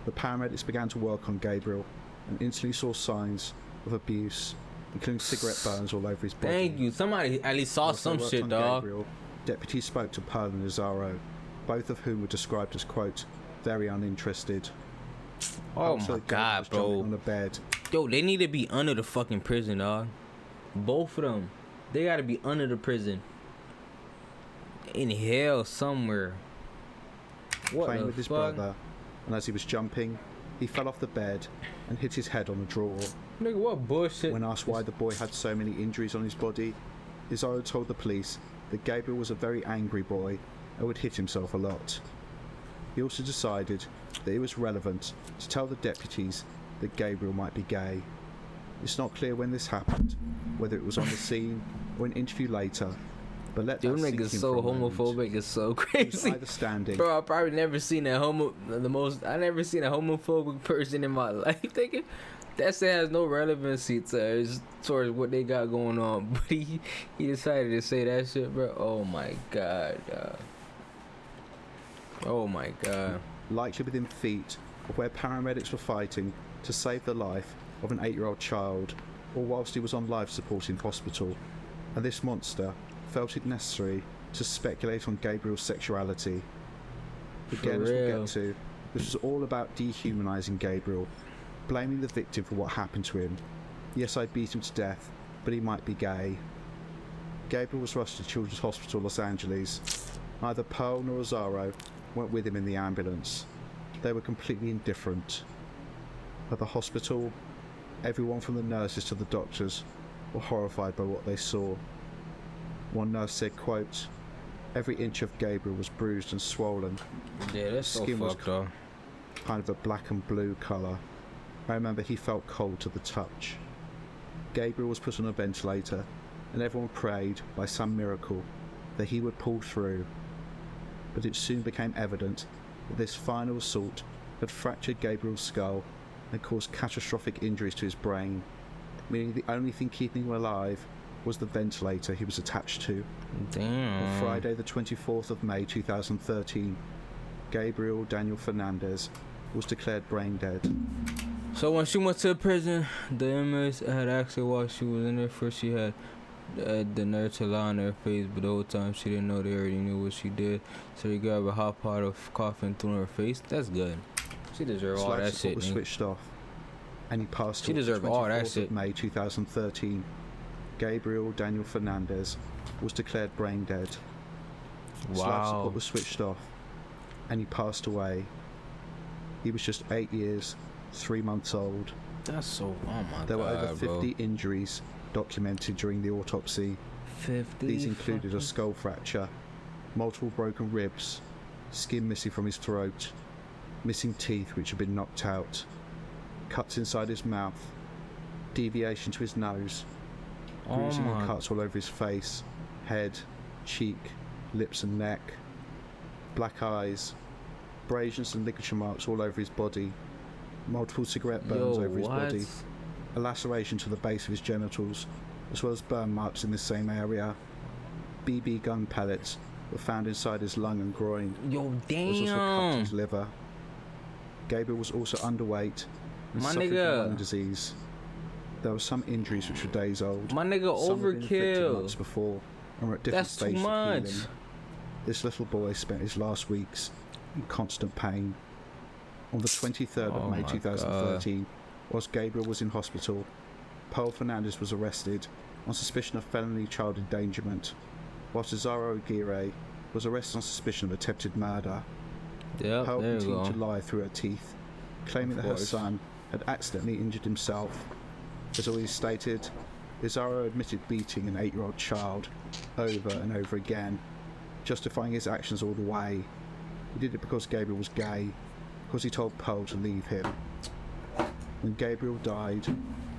The paramedics began to work on Gabriel and instantly saw signs of abuse, including cigarette burns all over his body. Thank you. Somebody at least saw Whilst they some worked shit, on dog. Gabriel, deputies spoke to Pearl and Lazaro, both of whom were described as, quote, very uninterested. Oh Pearl said my Gabriel god, was jumping bro. on the bed. Yo, they need to be under the fucking prison, dog. Both of them. They gotta be under the prison. In hell somewhere. What Playing the with his fuck? brother, and as he was jumping, he fell off the bed and hit his head on a drawer. Nigga, what bullshit? When asked why the boy had so many injuries on his body, Lazaro told the police that Gabriel was a very angry boy and would hit himself a lot. He also decided that it was relevant to tell the deputies that Gabriel might be gay. It's not clear when this happened, whether it was on the scene or an interview later, but let Dude, that sink nigga's in so for a moment. homophobic. It's so He was crazy. either standing, Bro, I probably never seen I never seen a homophobic person in my life. Thinking that shit has no relevancy towards what they got going on. But he decided to say that shit, bro. Oh my god. Oh my god. likely within feet of where paramedics were fighting to save the life of an 8-year-old child, or whilst he was on life support in hospital, and this monster felt it necessary to speculate on Gabriel's sexuality. Again, as we'll real. get to, this was all about dehumanising Gabriel, blaming the victim for what happened to him. Yes, I beat him to death, but he might be gay. Gabriel was rushed to Children's Hospital Los Angeles. Neither Pearl nor Lazaro went with him in the ambulance. They were completely indifferent. At the hospital, everyone from the nurses to the doctors were horrified by what they saw. One nurse said, quote, "Every inch of Gabriel was bruised and swollen. Yeah, that's so Skin was fucked up. Kind of a black and blue colour. I remember he felt cold to the touch." Gabriel was put on a ventilator, and everyone prayed by some miracle that he would pull through. But it soon became evident that this final assault had fractured Gabriel's skull and caused catastrophic injuries to his brain, meaning the only thing keeping him alive was the ventilator he was attached to. Damn. On Friday the 24th of May 2013, Gabriel Daniel Fernandez was declared brain dead. So when she went to prison, the inmates had asked her why she was in there. First she had the nerve to lie on her face, but the whole time she didn't know. They already knew what she did. So they grabbed a hot pot of coffee and threw in her face. That's good. She deserved all Life that support shit. was nigga. switched off, and he passed She away deserved the all that 24th shit. of May 2013. Gabriel Daniel Fernandez was declared brain dead. His life Wow. support was switched off, and he passed away. He was just 8 years, 3 months old. That's so. Oh my There were god, over 50 injuries documented during the autopsy. bro. 50. These included a skull fracture, multiple broken ribs, skin missing from his throat, missing teeth which had been knocked out, cuts inside his mouth, deviation to his nose, Oh bruising and my. cuts all over his face, head, cheek, lips and neck, black eyes, abrasions and ligature marks all over his body, multiple cigarette burns Yo, over his what? body, a laceration to the base of his genitals, as well as burn marks in the same area. BB gun pellets were found inside his lung and groin. Yo, He was also cut damn. his liver. Gabriel was also underweight and My suffering nigga. from lung disease. There were some injuries which were days old. My nigga, Some had been inflicted months overkill. before and were at different That's too stages of much. healing. This little boy spent his last weeks in constant pain. On the 23rd Oh of May my 2013, whilst Gabriel was in hospital, Pearl Fernandez was arrested on suspicion of felony child endangerment, whilst Azaro Aguirre was arrested on suspicion of attempted murder. Yep, Pearl there you continued go. to lie through her teeth, claiming Of that her course. son had accidentally injured himself. As always stated, Izaro admitted beating an 8-year-old child over and over again, justifying his actions all the way. He did it because Gabriel was gay, because he told Pearl to leave him. When Gabriel died,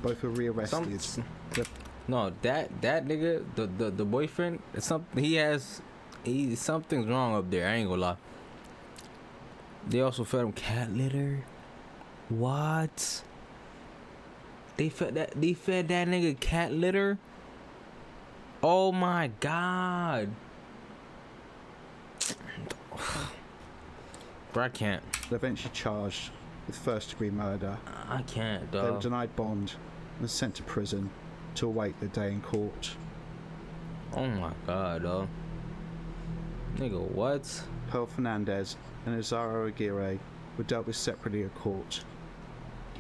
both were rearrested. No, that nigga, the boyfriend, it's something something's wrong up there. I ain't gonna lie. They also fed him cat litter. What? They fed that nigga cat litter? Oh my god. Bro, I can't. Eventually charged with first-degree murder. I can't, They were dog. denied bond and sent to prison to await their day in court. Oh my god, dog. Nigga, what? Pearl Fernandez and Azaro Aguirre were dealt with separately at court.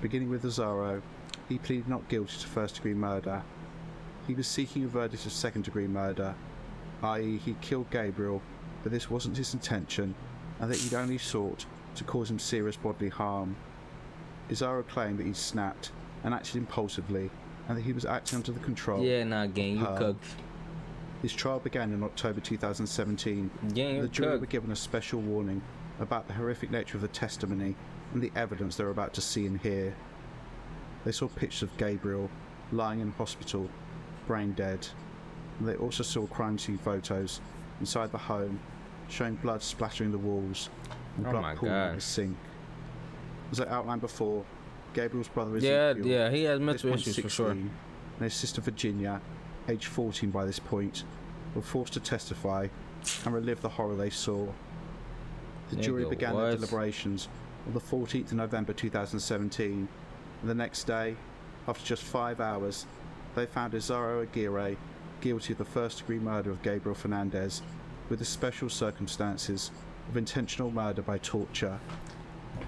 Beginning with Azaro, he pleaded not guilty to first-degree murder. He was seeking a verdict of second-degree murder, i.e. he killed Gabriel, but this wasn't his intention, and that he'd only sought to cause him serious bodily harm. Azaro claimed that he'd snapped and acted impulsively, and that he was acting under the control. Yeah, nah, gang, you Pearl. cooked. His trial began in October 2017. Gang, The you jury were cooked. given a special warning about the horrific nature of the testimony and the evidence they were about to see and hear. They saw pictures of Gabriel lying in hospital, brain dead, and they also saw crime scene photos inside the home showing blood splattering the walls and Oh blood my pooling in the God. sink. As I outlined before, Gabriel's brother Yeah, Ezekiel, yeah, he has at this mental point issues for 16, sure. and his sister Virginia, aged 14 by this point, were forced to testify and relive the horror they saw. The jury Nigga, began their what? deliberations on the 14th of November 2017, and the next day, after just 5 hours, they found Azaro Aguirre guilty of the first-degree murder of Gabriel Fernandez, with the special circumstances of intentional murder by torture.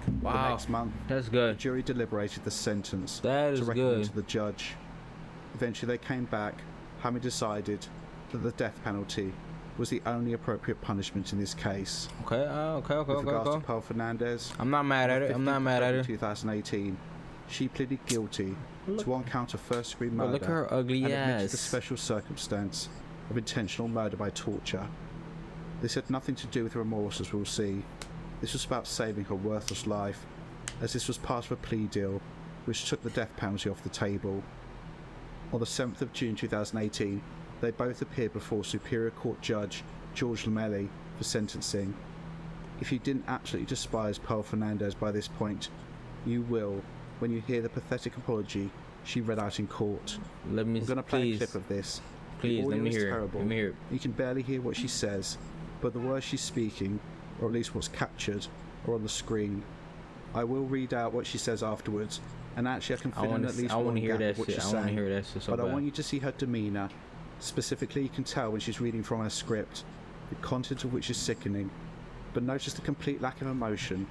The Wow, next month, that's the good. jury deliberated the sentence That to is recommend good. to the judge. Eventually they came back, having decided that the death penalty was the only appropriate punishment in this case. Okay, okay. With regards to Pearl Fernandez, I'm not mad at it. I'm not mad at it. 2018, she pleaded guilty to one count of first-degree But murder look at her ugly and admitted ass. the special circumstance of intentional murder by torture. This had nothing to do with remorse, as we'll see. This was about saving her worthless life, as this was part of a plea deal which took the death penalty off the table. On the 7th of June 2018, they both appeared before Superior Court Judge George Lamelli for sentencing. If you didn't absolutely despise Pearl Fernandez by this point, you will when you hear the pathetic apology she read out in court. Let me I'm going to play a please, clip of this. please. The Let audio me is hear it. terrible. Let me hear it. You can barely hear what she says, but the words she's speaking, or at least what's captured, are on the screen. I will read out what she says afterwards, and actually I can I fill in want at least to one hear gap that of what shit. she's I want to saying. hear that shit so But I bad. want you to see her demeanour. Specifically, you can tell when she's reading from her script, the content of which is sickening. But notice the complete lack of emotion.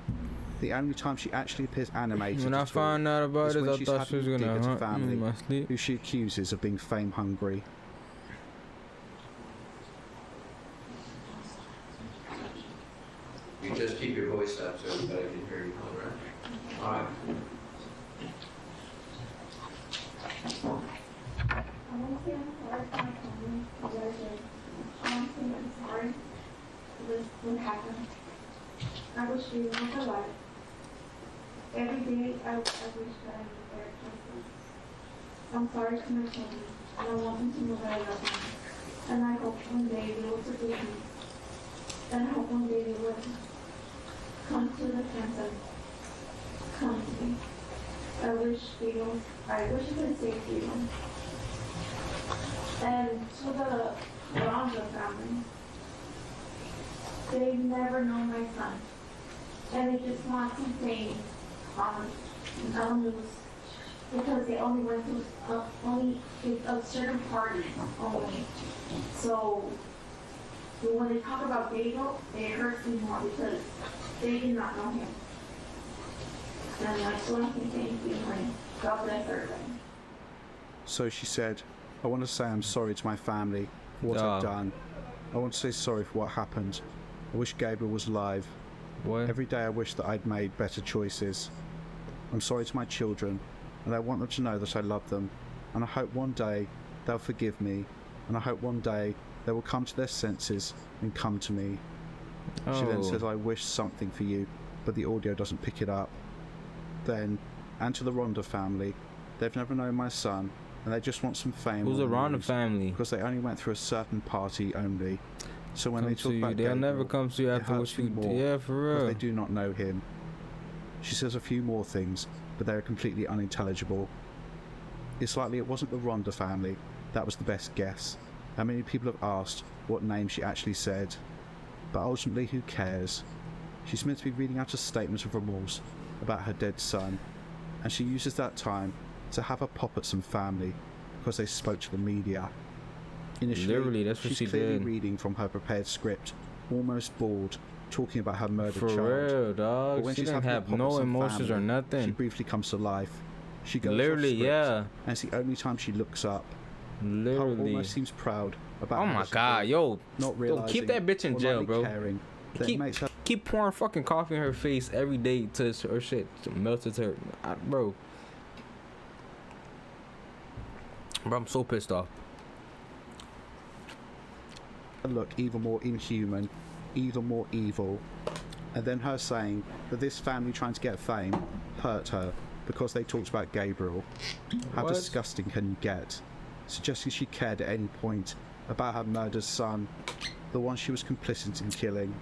The only time she actually appears animated When I at all found out about is it, when I she's thought she was having a gonna dig at her hunt me family, in my sleep. who she accuses of being fame hungry. You just keep your voice up so everybody can hear you, all right? All right. I want to say I'm sorry for my family. I really did. I want to say I'm sorry for this what happened. I wish you were my life. Every day I wish that I was there justice. I'm sorry to my family, and I want them to know that I love them. And I hope one day they will forgive me. And I hope one day they will come to the center. Come to me. I wish I could say freedom. And to the Ronda family, they've never known my son. And they just want something on news because they only went to a certain party only. So when they talk about Gabriel, it hurts me more because they did not know him. And I still want to thank you and God bless everybody. So she said, I want to say I'm sorry to my family for what I've done. I want to say sorry for what happened. I wish Gabriel was alive. What? Every day I wish that I'd made better choices. I'm sorry to my children, and I want them to know that I love them. And I hope one day they'll forgive me. And I hope one day they will come to their senses and come to me. She then says, I wish something for you, but the audio doesn't pick it up. Then, and to the Ronda family, they've never known my son, and they just want some fame. Who's the Ronda family? Because they only went through a certain party only. So when Come they talk to you, about they'll Gabriel, never come to you it after hurts what you me more, Yeah, for because real. they do not know him. She says a few more things, but they're completely unintelligible. It's likely it wasn't the Ronda family. That was the best guess. How many people have asked what name she actually said? But ultimately, who cares? She's meant to be reading out a statement of remorse about her dead son, and she uses that time to have a pop at some family because they spoke to the media. Initially, Literally, that's what she's she clearly did. reading from her prepared script, almost bored, talking about her murdered For child. real, But dog. when She she's didn't having a have pop at no some emotions or family, nothing. She briefly comes to life. She goes Literally, off script, yeah. and it's the only time she looks up. Her Literally. almost seems proud about Oh how my she god, did, yo. not Yo, realizing keep that bitch in or jail, lightly bro. caring that it makes her Keep pouring fucking coffee in her face every day to her shit melted to her. Bro, I'm so pissed off. look even more inhuman, even more evil. And then her saying that this family trying to get fame hurt her because they talked about Gabriel. How What? disgusting can you get? Suggesting she cared at any point about her murdered son, the one she was complicit in killing.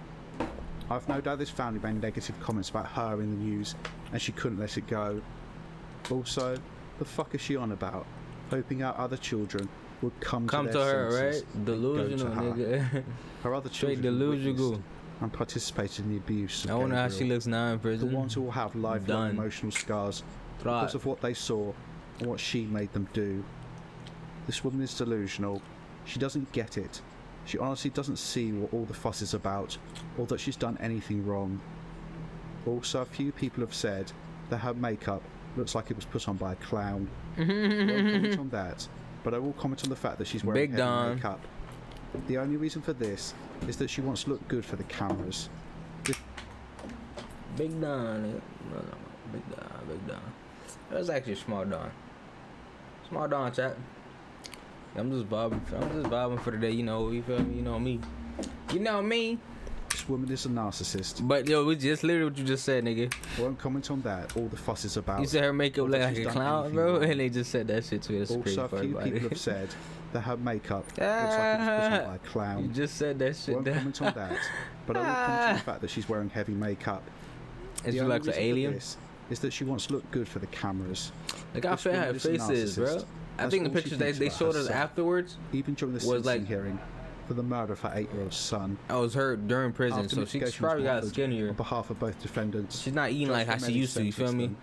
I've no doubt this family made negative comments about her in the news, and she couldn't let it go. Also, the fuck is she on about? Hoping our other children would come to to their her, senses right? and go to Delusional, her. nigga. Her other Straight children who delusional. witnessed and participated in the abuse of I wonder how she Gabriel. looks now in The prison. ones who will have lifelong Done. emotional scars Right. because of what they saw and what she made them do. This woman is delusional. She doesn't get it. She honestly doesn't see what all the fuss is about, or that she's done anything wrong. Also, a few people have said that her makeup looks like it was put on by a clown. I won't comment on that, but I will comment on the fact that she's wearing Big heavy Don. makeup. The only reason for this is that she wants to look good for the cameras. Big Don. No, Big Don, Big Don. That's actually a small Don. Small Don, chat. I'm just vibing for the day, you know, you feel me? You know me. You know me. This woman is a narcissist. But yo, it's just literally what you just said, nigga. I won't comment on that. All the fuss is about. You said her makeup Or look that like she's a done clown, anything bro, wrong. and they just said that shit to me. That's crazy Also, a for few everybody. people have said that her makeup looks like it was put on by a clown. You just said that I shit. won't comment on that, but I will comment on the fact that she's wearing heavy makeup. And she The only looks an reason for alien. this is that she wants to look good for the cameras. Look how This fat woman her is a face is, bro. narcissist. I That's think the all she pictures thinks they about showed us herself. afterwards Even during the was sentencing like- hearing for the murder of her 8-year-old son. I was her during prison, After so she's mitigation probably was got offered skinnier. on behalf of both defendants. She's not eating Judge like how she Remedi used to. You feel sentenced me? them.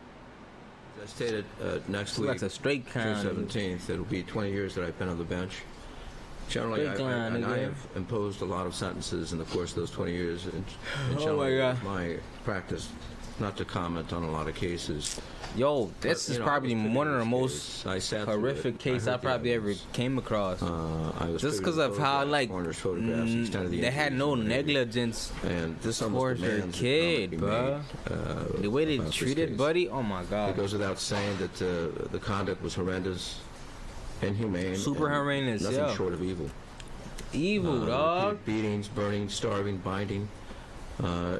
As I stated, next She week, looks a straight June kind. 17th, it'll be 20 years that I've been on the bench. Generally, Straight line, I nigga. have imposed a lot of sentences in the course of those 20 years. And Oh generally, my God. it's my practice not to comment on a lot of cases. Yo, this But, is you know, probably I was one of the privy to most this case. I sat through horrific it. case I heard the probably ever evidence. came across. I was Just privy because to of how photographs, like coroner's photographs, the extent of the they had injuries no and behavior. negligence And this almost towards her demands that kid, comment be bruh. made, The way they about this treated case. Buddy, oh my It god, goes without saying that the conduct was horrendous, inhumane, Super and horrendous, nothing yeah. short of evil. evil dog. Repeated beatings, burning, starving, binding,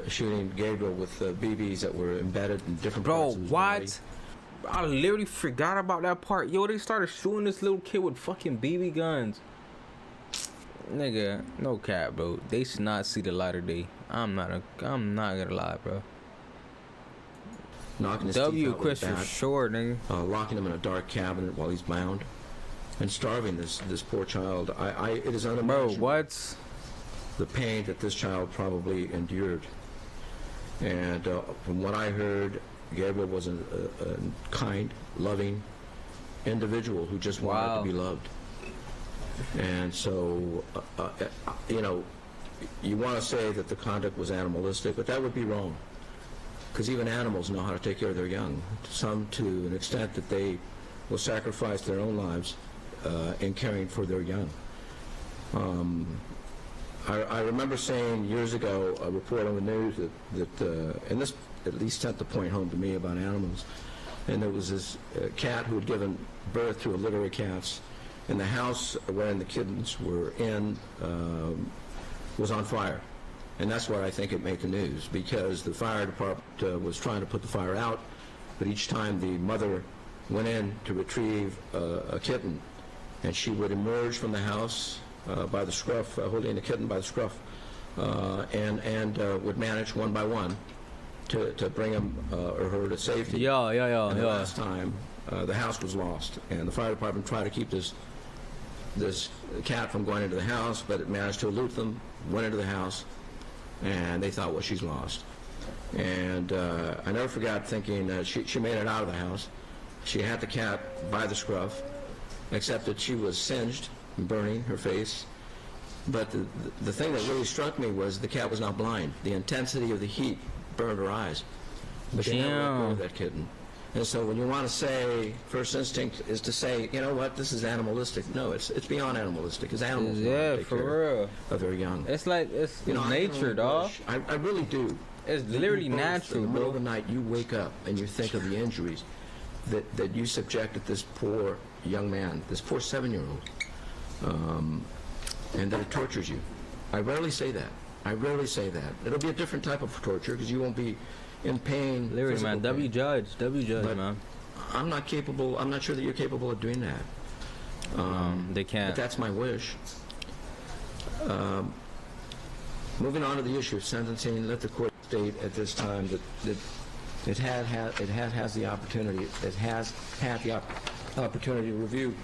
shooting Gabriel with BBs that were embedded in different Bro, parts of his body. what? I literally forgot about that part. Yo, they started shooting this little kid with fucking BB guns. Nigga, no cap, bro. They should not see the light of day. I'm not gonna lie, bro. Knocking his W teeth out Chris with a for bat, sure, nigga. locking him in a dark cabinet while he's bound. and starving this poor child. It is Bro, unimaginable what? the pain that this child probably endured. And from what I heard, Gabriel was a kind, loving individual who just wanted Wow. to be loved. And so, you know, you want to say that the conduct was animalistic, but that would be wrong. Because even animals know how to take care of their young, some to an extent that they will sacrifice their own lives in caring for their young. I remember saying years ago, a report on the news that and this at least sent the point home to me about animals, and there was this cat who had given birth to a litter of cats, and the house wherein the kittens were in was on fire. And that's why I think it made the news, because the fire department was trying to put the fire out, but each time the mother went in to retrieve a kitten, and she would emerge from the house by the scruff, holding the kitten by the scruff, and would manage one by one to bring him or her to safety. Yeah. And the last time, the house was lost, and the fire department tried to keep this cat from going into the house, but it managed to elude them, went into the house, and they thought, well, she's lost. And I never forgot thinking she made it out of the house. She had the cat by the scruff, except that she was singed and burning her face. But the thing that really struck me was the cat was not blind. The intensity of the heat burned her eyes. But she never let go of that kitten. And so when you want to say, first instinct is to say, you know what, this is animalistic. No, it's beyond animalistic. It's animals Yeah, take for care real. of their young. It's like, it's You know, I nature, can only dog. wish- I really do. It's that literally you both, natural, in the middle bro. of the night, you wake up and you think of the injuries that you subjected this poor young man, this poor 7-year-old, and that it tortures you. I rarely say that. It'll be a different type of torture because you won't be in pain. Literally, physical man. W pain. judge, But man. I'm not sure that you're capable of doing that. They But can't. that's my wish. Moving on to the issue of sentencing, let the court state at this time that it has the opportunity to review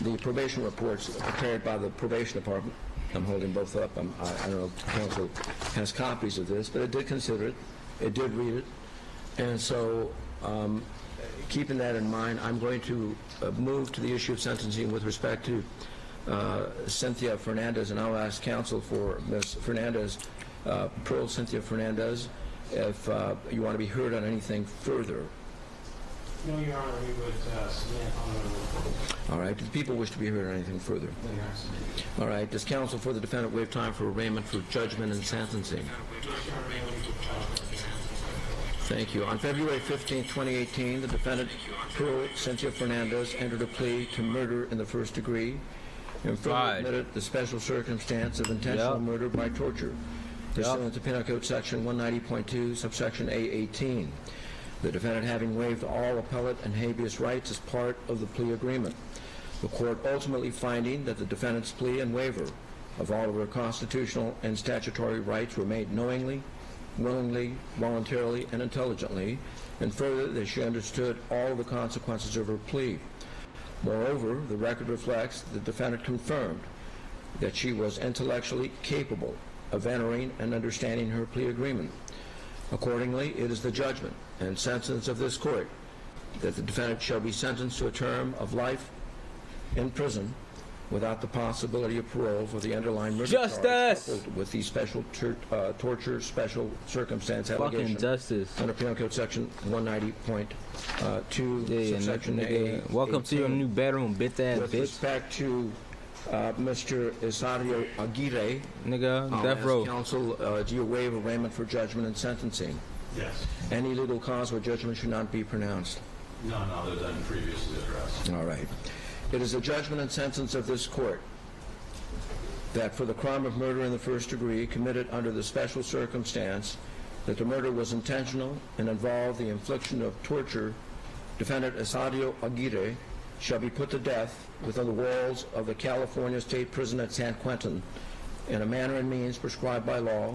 the probation reports prepared by the probation department. I'm holding both up. I don't know if counsel has copies of this, but it did consider it. It did read it. And so, keeping that in mind, I'm going to move to the issue of sentencing with respect to Cynthia Fernandez, and I'll ask counsel for Ms. Fernandez, Pearl Cynthia Fernandez, if you want to be heard on anything further. No, Your Honor, we would submit on the report. All right. Do the people wish to be heard on anything further? No, Your Honor, submit. All right. Does counsel for the defendant waive time for arraignment for judgment and sentencing? Thank you. On February 15, 2018, the defendant, Pearl Cynthia Fernandez, entered a plea to murder in the first degree and further Right. admitted the special circumstance of intentional Yep. murder by torture, pursuant to Penal Code Section 190.2, subsection A18. The defendant having waived all appellate and habeas rights as part of the plea agreement. The court ultimately finding that the defendant's plea and waiver of all of her constitutional and statutory rights were made knowingly, willingly, voluntarily, and intelligently, and further that she understood all the consequences of her plea. Moreover, the record reflects that the defendant confirmed that she was intellectually capable of entering and understanding her plea agreement. Accordingly, it is the judgment and sentence of this court that the defendant shall be sentenced to a term of life in prison without the possibility of parole for the underlying murder charge, Justice! coupled with the special torture special circumstance Fucking allegation justice. under Penal Code Section 190.2, Yeah, subsection nigga. A. Welcome to your new bedroom, bitch ass With bitch. respect to Mr. Isario Aguirre, Nigga, I'll death ask row. counsel, do you waive arraignment for judgment and sentencing? Yes. Any legal cause where judgment should not be pronounced? None other than previously addressed. All right. It is the judgment and sentence of this court that for the crime of murder in the first degree committed under the special circumstance that the murder was intentional and involved the infliction of torture, defendant Isario Aguirre shall be put to death within the walls of the California State Prison at San Quentin in a manner and means prescribed by law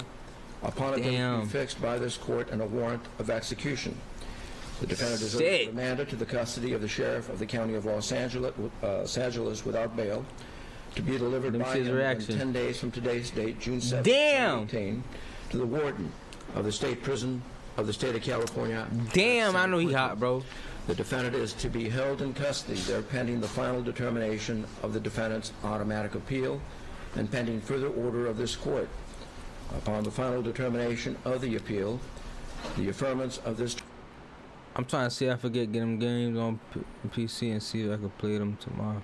upon a date to Damn. be fixed by this court and a warrant of execution. The defendant is Shit. remanded to the custody of the sheriff of the county of Los Angeles without bail, to be delivered Let me by see his him in reaction. 10 days from today's date, June 7, Damn. 2018, to the warden of the state prison of the state of California. Damn, I San know he Quentin. hot, bro. The defendant is to be held in custody there pending the final determination of the defendant's automatic appeal and pending further order of this court. Upon the final determination of the appeal, the affirmance of this. I'm trying to see if I get them games on PC and see if I can play them tomorrow.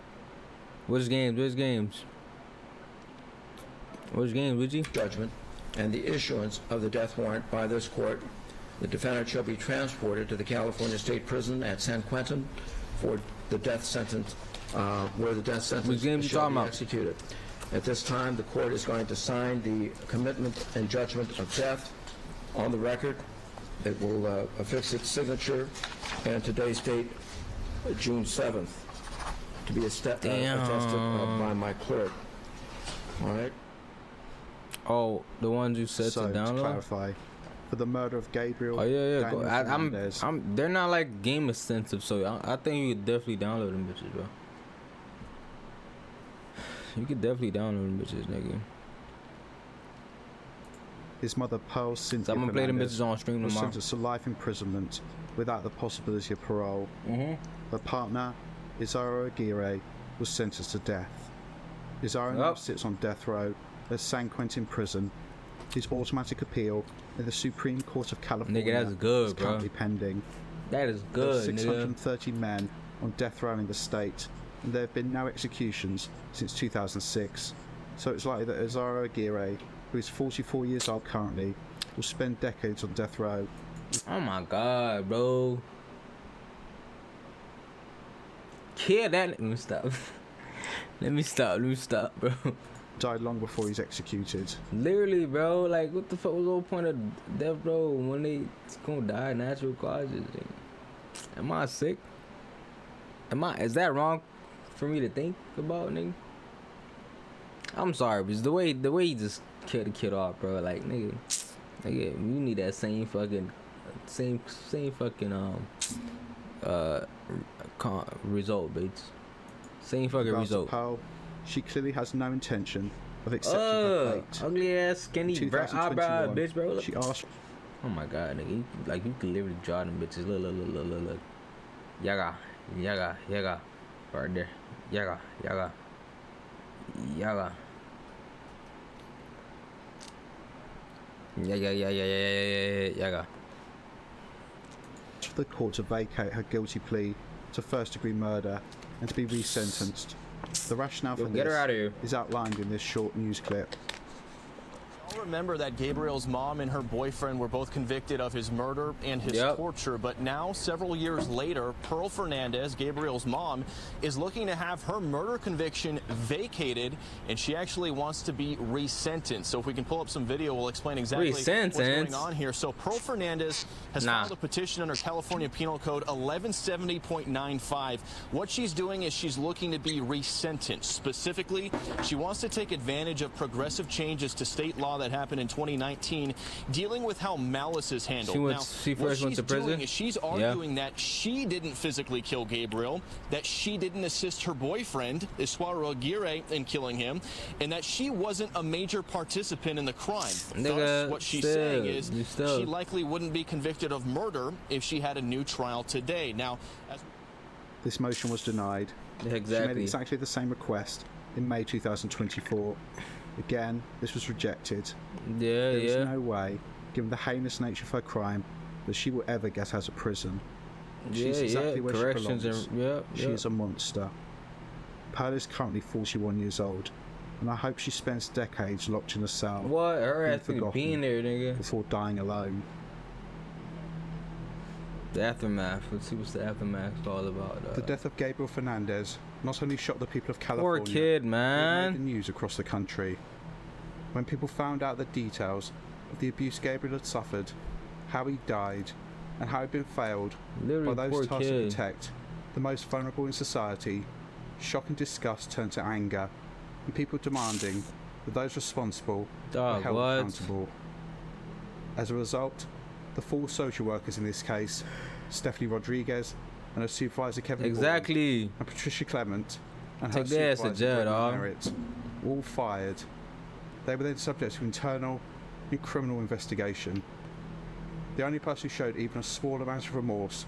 Which games? Which games? Which games, would you? Judgment and the issuance of the death warrant by this court, the defendant shall be transported to the California State Prison at San Quentin for the death sentence, where the death sentence games you shall talking be about? executed. At this time, the court is going to sign the commitment and judgment of death on the record. It will affix its signature, and today's date, June 7th, to be attested by my clerk. All right? Oh, the ones you said So, to to download? clarify, for the murder of Gabriel, Oh yeah. Go. Gabriele Fernandez, They're not like game extensive, so I think you could definitely download them bitches, bro. You could definitely download them bitches, nigga. his mother Pearl Cynthia So I'm gonna play them Fernandez bitches on stream was tomorrow. sentenced to life imprisonment without the possibility of parole. Mhm. Her partner, Isara Aguirre, was sentenced to death. Isara now Yep. sits on death row at San Quentin Prison. His automatic appeal in the Supreme Court of California Nigga, that's good, is bro. currently pending. That is There are good, nigga. 630 men on death row in the state, and there have been no executions since 2006. So it's likely that Isara Aguirre, who is 44 years old currently, will spend decades on death row. Oh my god, bro. Kill that. Let me stop. Let me stop, bro. Died long before he's executed. Literally, bro. Like, what the fuck was the whole point of death row when they gonna die natural causes? Am I sick? Is that wrong for me to think about, nigga? I'm sorry, but it's the way he just killed the kid off, bro. Like, nigga, you need that same fucking result, bitch. Same fucking Regards to result. Pearl, she clearly has no intention of accepting her fate. Ugly ass skinny In eyebrow 2021, bitch, bro. Look. she asked Oh my god, nigga. You can literally draw them bitches. Look. Yaga. Right there. Yaga. Yeah. for the court to vacate her guilty plea to first-degree murder and to be resentenced. The rationale for Get her out of here. this is outlined in this short news clip. I'll remember that Gabriel's mom and her boyfriend were both convicted of his murder and his torture, but now, several years later, Pearl Fernandez, Gabriel's mom, is looking to have her murder conviction vacated, and she actually wants to be resentenced. So if we can pull up some video, we'll explain exactly what's going on here. So Pearl Fernandez has filed a petition under California Penal Code 1170.95. What she's doing is she's looking to be resentenced. Specifically, she wants to take advantage of progressive changes to state law that happened in 2019 dealing with how malice is handled. She first went to prison? She's arguing that she didn't physically kill Gabriel, that she didn't assist her boyfriend, Isara Aguirre, in killing him, and that she wasn't a major participant in the crime. Thus, what she's saying is she likely wouldn't be convicted of murder if she had a new trial today. Now, This motion was denied. Exactly. She made exactly the same request in May 2024. Again, this was rejected. There is no way, given the heinous nature of her crime, that she will ever get out of prison. She's exactly where she belongs. She is a monster. Pearl is currently 41 years old, and I hope she spends decades locked in a cell. What? Her ass being there, nigga. Before dying alone. The aftermath. Let's see what's the aftermath all about. The death of Gabriele Fernandez not only shocked the people of California, poor kid, man. it made the news across the country. When people found out the details of the abuse Gabriel had suffered, how he died, and how he'd been failed by those tasked to protect the most vulnerable in society, shock and disgust turned to anger, and people demanding that those responsible were held accountable. As a result, The 4 social workers in this case, Stephanie Rodriguez and her supervisor Kevin Exactly. Gordon, and Patricia Clement and her Take their ass to supervisor jail, Brendan dog. Merritt, were all fired. They were then subject to internal and criminal investigation. The only person who showed even a small amount of remorse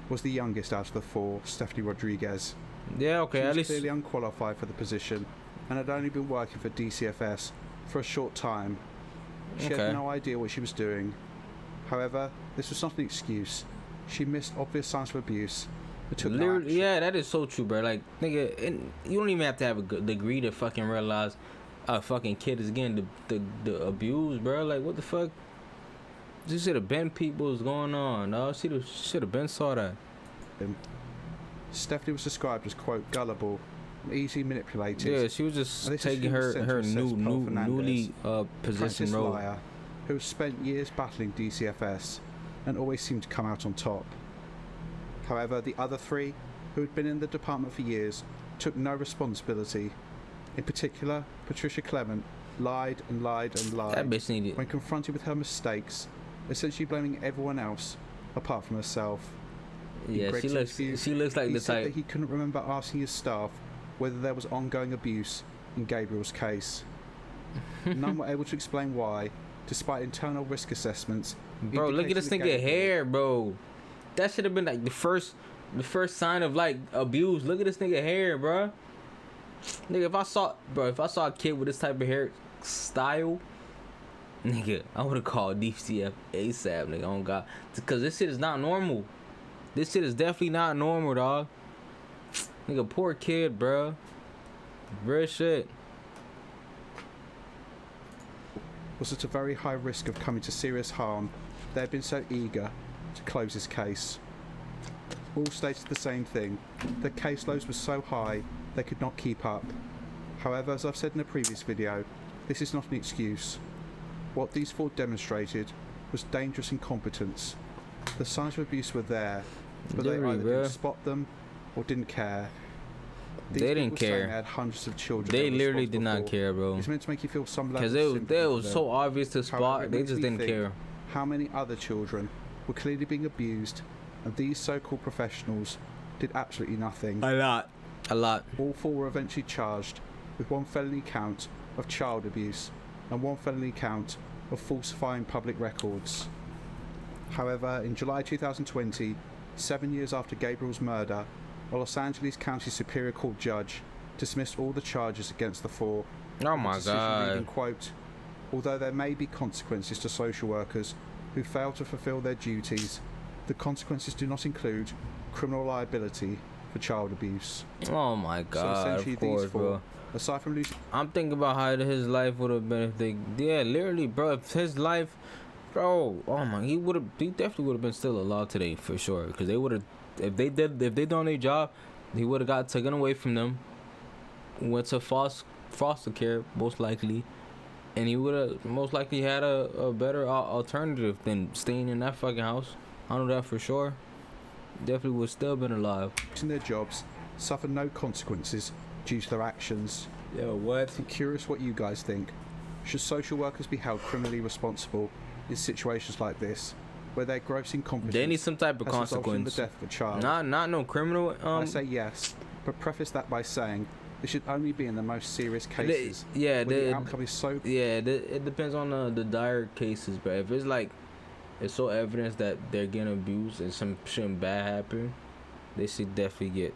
was the youngest out of the 4, Stephanie Rodriguez. Yeah, okay, She at was least. clearly unqualified for the position and had only been working for DCFS for a short time. She Okay. had no idea what she was doing. However, this was not an excuse. She missed obvious signs of abuse but took no Literally, action. yeah, that is so true, bro. Like, nigga, and you don't even have to have a degree to fucking realize a fucking kid is getting the abuse, bro. Like, what the fuck? You should have been people was going on, dog. She should have been saw that. Stephanie was described as, quote, gullible and easily manipulated. Yeah, she was just And this is taking who was her sent to her assess new Pearl Fernandez, newly positioned Francis role. Lyer, who has spent years battling DCFS and always seemed to come out on top. However, the other 3, who had been in the department for years, took no responsibility. In particular, Patricia Clement lied and lied and lied That bitch needed. when confronted with her mistakes, essentially blaming everyone else apart from herself. In Yeah, Greg's interview, she looks like he the said type. that he couldn't remember asking his staff whether there was ongoing abuse in Gabriel's case. None were able to explain why, despite internal risk assessments. Bro, look at this indicating nigga that hair, bro. That should have been like the first sign of like abuse. Look at this nigga hair, bro. Nigga, if I saw a kid with this type of hair style, nigga, I would have called DCF ASAP, nigga. Oh God, because this shit is not normal. This shit is definitely not normal, dog. Nigga, poor kid, bro. Real shit. was at a very high risk of coming to serious harm, they had been so eager to close his case. All stated the same thing. Their caseloads were so high they could not keep up. However, as I've said in a previous video, this is not an excuse. What these 4 demonstrated was dangerous incompetence. The signs of abuse were there, but they Literally, either bruh. didn't spot them or didn't care. These They people didn't saying care. They had hundreds of children. They were literally did responsible not for. care, bro. It's meant to make you feel some level Because of it sympathy was for so them. obvious to However, spot. it They makes just me didn't think care. How many other children were clearly being abused, and these so-called professionals did absolutely nothing. A lot. All 4 were eventually charged with 1 felony count of child abuse and 1 felony count of falsifying public records. However, in July 2020, 7 years after Gabriel's murder, a Los Angeles County Superior Court judge dismissed all the charges against the 4. Oh with my the decision God. reading, quote, although there may be consequences to social workers who fail to fulfill their duties, the consequences do not include criminal liability for child abuse. Oh my So God. essentially Of course, these 4, bro. aside from losing I'm thinking about how his life would have been if they, yeah, literally, bro. If his life, bro, oh my, he definitely would have been still alive today for sure. Because they would have, if they done their job, he would have got taken away from them, went to foster care most likely, and he would have most likely had a better alternative than staying in that fucking house. I know that for sure. Definitely would still been alive. their jobs suffer no consequences due to their actions. Yo, what? I'm curious what you guys think. Should social workers be held criminally responsible in situations like this, where their gross incompetence They need some type of has resulted in the consequence. death of a child? Not no criminal. I say yes, but preface that by saying it should only be in the most serious They- cases. yeah, where the they- outcome is so Yeah, it depends on the dire cases, but if it's like it's so evidence that they're getting abused and some shit bad happen, they should definitely get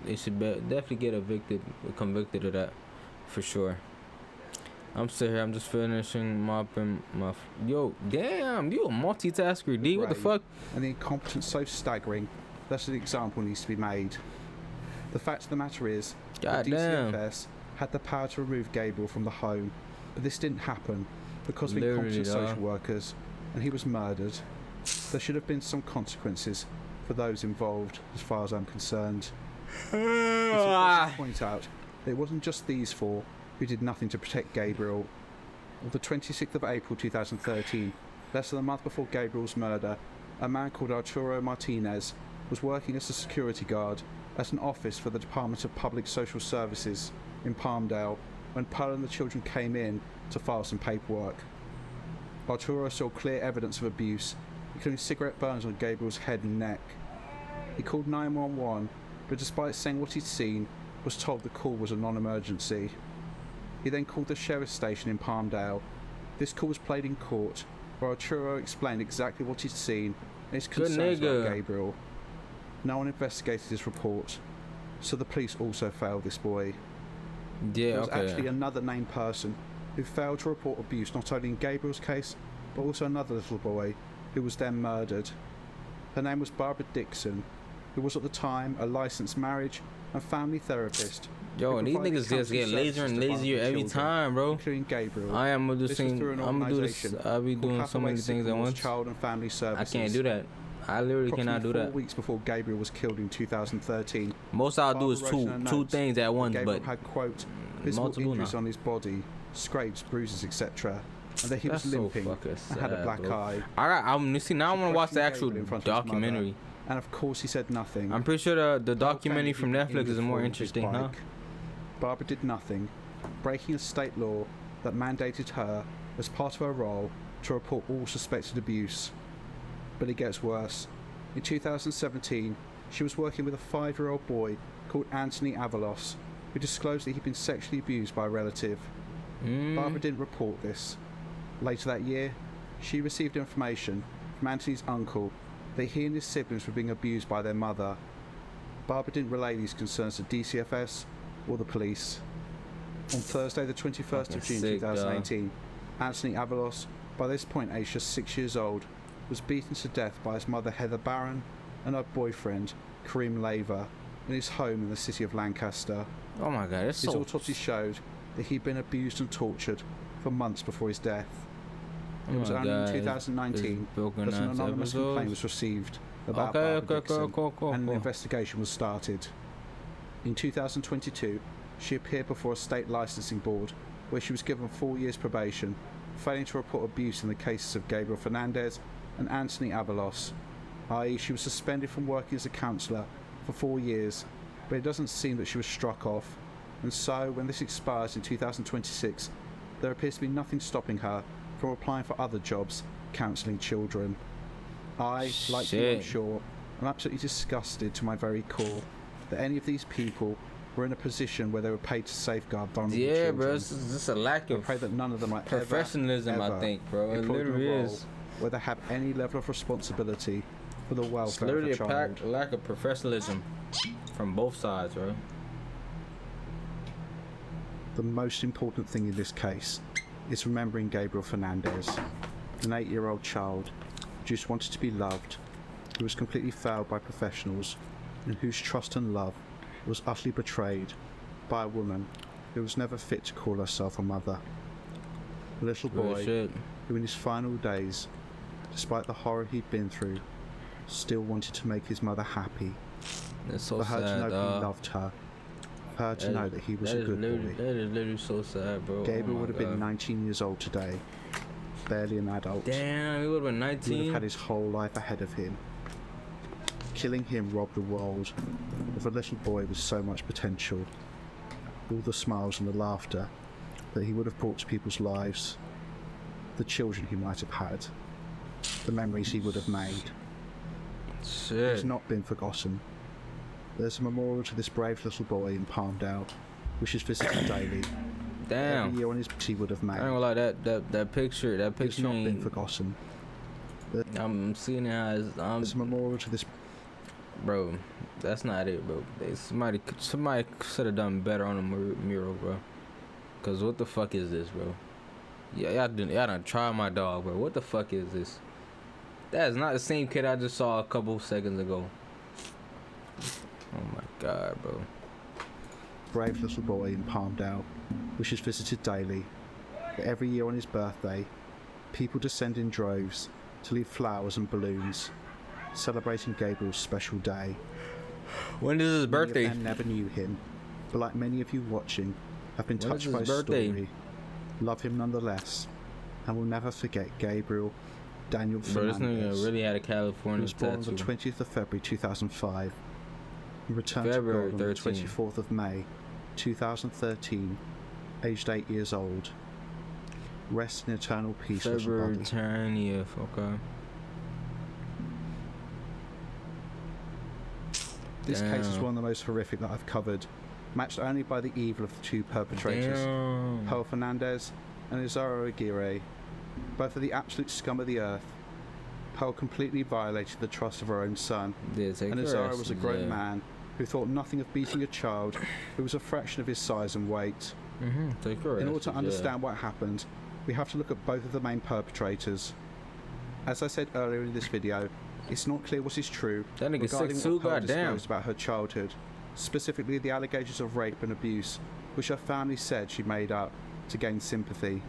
definitely get convicted of that for sure. I'm still here. I'm just finishing mopping my. Yo, damn, you a multitasker, D. What the grave, fuck? and the incompetence so staggering that an example needs to be made. The fact of the matter is, God the damn. DCFS had the power to remove Gabriel from the home, but this didn't happen because of Literally, incompetent dog. social workers, and he was murdered. There should have been some consequences for those involved, as far as I'm concerned. It's important to point out that it wasn't just these 4 who did nothing to protect Gabriel. On the 26th of April 2013, less than a month before Gabriel's murder, a man called Arturo Martinez was working as a security guard at an office for the Department of Public Social Services in Palmdale when Pearl and the children came in to file some paperwork. Arturo saw clear evidence of abuse, including cigarette burns on Gabriel's head and neck. He called 911, but despite saying what he'd seen, was told the call was a non-emergency. He then called the sheriff's station in Palmdale. This call was played in court, where Arturo explained exactly what he'd seen and his concerns about Gabriel. No one investigated his report, so the police also failed this boy. Yeah, There was actually another named person who failed to report abuse not only in Gabriel's case, but also another little boy who was then murdered. Her name was Barbara Dixon, who was at the time a licensed marriage and family therapist. Yo, and these niggas just get lazier and lazier every time, bro. Including Gabriel. I am gonna do this. I'll be doing so many things at once. Child and Family Services. I can't do that. I literally cannot do that. 4 weeks before Gabriel was killed in 2013. Most I'll do is two things at once, Gabriel but had, quote, visible injuries on his body, scrapes, bruises, etc. And that he was limping and had a black eye. I'm see now. I want to watch the actual documentary. And of course, he said nothing. I'm pretty sure the documentary from Netflix is more interesting, huh? Barbara did nothing, breaking a state law that mandated her, as part of her role, to report all suspected abuse. But it gets worse. In 2017, she was working with a 5-year-old boy called Anthony Avalos, who disclosed that he'd been sexually abused by a relative. Barbara didn't report this. Later that year, she received information from Anthony's uncle that he and his siblings were being abused by their mother. Barbara didn't relay these concerns to DCFS or the police. On Thursday, the 21st of June 2018, Anthony Avalos, by this point aged just 6 years old, was beaten to death by his mother Heather Barron and her boyfriend Kareem Laver in his home in the city of Lancaster. Oh my God, his autopsy showed that he'd been abused and tortured for months before his death. It was only in 2019 that an anonymous complaint was received about Barbara Dixon, and an investigation was started. In 2022, she appeared before a state licensing board where she was given 4 years probation, failing to report abuse in the cases of Gabriele Fernandez and Anthony Avalos, i.e. she was suspended from working as a counsellor for 4 years, but it doesn't seem that she was struck off, and so when this expires in 2026, there appears to be nothing stopping her from applying for other jobs counselling children. I, like you, I'm sure, am absolutely disgusted to my very core that any of these people were in a position where they were paid to safeguard vulnerable children. Yeah, bro, it's just a lack of I pray that none of them are professionalism, ever I think, bro. It literally is. Where they have any level of responsibility for the welfare it's literally of a child. a lack of professionalism from both sides, bro. The most important thing in this case is remembering Gabriele Fernandez, an 8-year-old child who just wanted to be loved, who was completely failed by professionals, and whose trust and love was utterly betrayed by a woman who was never fit to call herself a mother. A little boy who in his final days, despite the horror he'd been through, still wanted to make his mother happy. That's so for her sad, to know he loved her. For her to know that he was a good boy. That is literally so sad, bro. Gabriel would have been 19 years old today. Barely an adult. Damn, he would have been 19. He would have had his whole life ahead of him. Killing him robbed the world of a little boy with so much potential. All the smiles and the laughter that he would have brought to people's lives. The children he might have had. The memories he would have made. Shit. He's not been forgotten. There's a memorial to this brave little boy in Palmdale, which is visited daily. Damn. Every year on his he would have made. I ain't gonna lie, that picture It's not been forgotten. I'm seeing it as there's a memorial to this. Bro, that's not it, bro. Somebody should have done better on the mural, bro. Cause what the fuck is this, bro? Yeah, y'all done try my dog, bro. What the fuck is this? That is not the same kid I just saw a couple seconds ago. Oh my God, bro. Brave little boy in Palmdale, which is visited daily. But every year on his birthday, people descend in droves to leave flowers and balloons, celebrating Gabriel's special day. When is his birthday? Many of them never knew him, but like many of you watching, have been touched by his story, love him nonetheless, and will never forget Gabriele Daniel Fernandez. Bro, this nigga really had a California tattoo. He was born on the 20th of February 2005 and returned to God on the 24th of May 2013, aged 8 years old. Rest in eternal peace. February 20th, okay. This case is one of the most horrific that I've covered, matched only by the evil of the two perpetrators, Pearl Fernandez and Izara Aguirre. Both are the absolute scum of the earth. Pearl completely violated the trust of her own son, and Izara was a grown man who thought nothing of beating a child who was a fraction of his size and weight. In order to understand what happened, we have to look at both of the main perpetrators. As I said earlier in this video, it's not clear what is true regarding what Pearl disclosed about her childhood, specifically the allegations of rape and abuse, which her family said she made up to gain sympathy.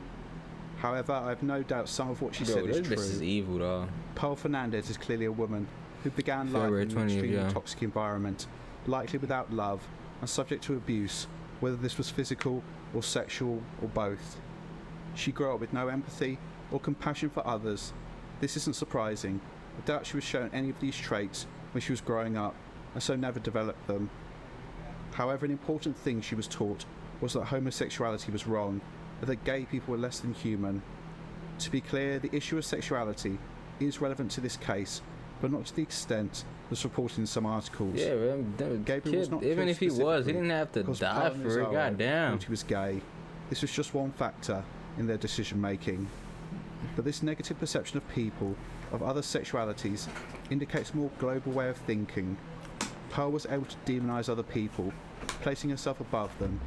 However, I have no doubt some of what she said is true. This is evil, though. Pearl Fernandez is clearly a woman who began life in an extremely toxic environment, likely without love and subject to abuse, whether this was physical or sexual or both. She grew up with no empathy or compassion for others. This isn't surprising. I doubt she was shown any of these traits when she was growing up, and so never developed them. However, an important thing she was taught was that homosexuality was wrong, and that gay people were less than human. To be clear, the issue of sexuality is relevant to this case, but not to the extent that's reported in some articles. Yeah, man, Gabriel was not even if he was, he didn't have to die for it. Goddamn. He was gay. This was just one factor in their decision making. But this negative perception of people of other sexualities indicates a more global way of thinking. Pearl was able to demonize other people, placing herself above them.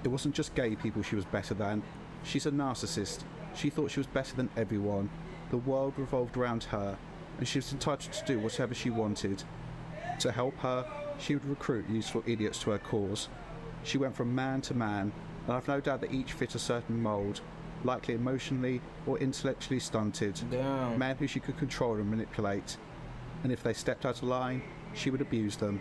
It wasn't just gay people she was better than. She's a narcissist. She thought she was better than everyone. The world revolved around her, and she was entitled to do whatever she wanted. To help her, she would recruit useful idiots to her cause. She went from man to man, and I've no doubt that each fit a certain mould, likely emotionally or intellectually stunted. Damn. Men who she could control and manipulate. And if they stepped out of line, she would abuse them.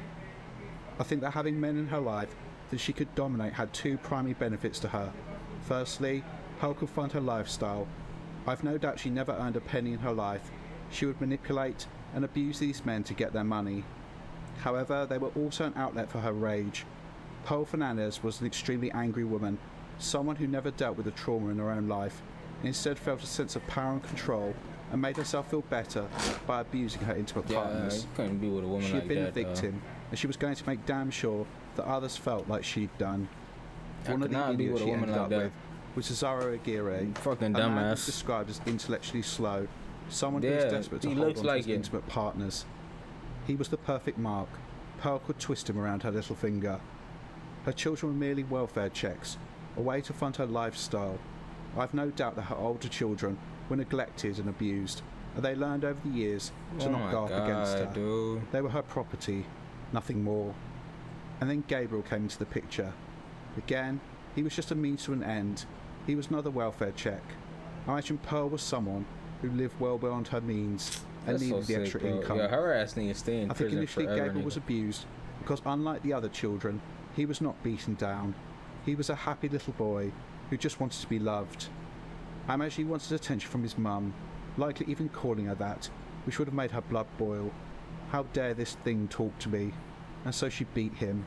I think that having men in her life that she could dominate had two primary benefits to her. Firstly, Pearl could fund her lifestyle. I've no doubt she never earned a penny in her life. She would manipulate and abuse these men to get their money. However, they were also an outlet for her rage. Pearl Fernandez was an extremely angry woman, someone who never dealt with the trauma in her own life, and instead felt a sense of power and control and made herself feel better by abusing her intimate partners. You couldn't be with a woman she like had been that, a victim, and she was going to make damn sure that others felt like she'd done. One of the idiots she ended up with was Izara Aguirre, fucking a man dumbass. who's described as intellectually slow, someone who was desperate to hold on to his intimate partners. He was the perfect mark. Pearl could twist him around her little finger. Her children were merely welfare checks, a way to fund her lifestyle. I've no doubt that her older children were neglected and abused, and they learned over the years to not go up against her. Dude. They were her property, nothing more. And then Gabriel came into the picture. Again, he was just a means to an end. He was another welfare check. I imagine Pearl was someone who lived well beyond her means and needed the extra income. Yeah, her ass needs to stay in prison. I think initially forever, Gabriel was abused because, unlike the other children, he was not beaten down. He was a happy little boy who just wanted to be loved. I imagine he wanted attention from his mum, likely even calling her that, which would have made her blood boil. How dare this thing talk to me? And so she beat him.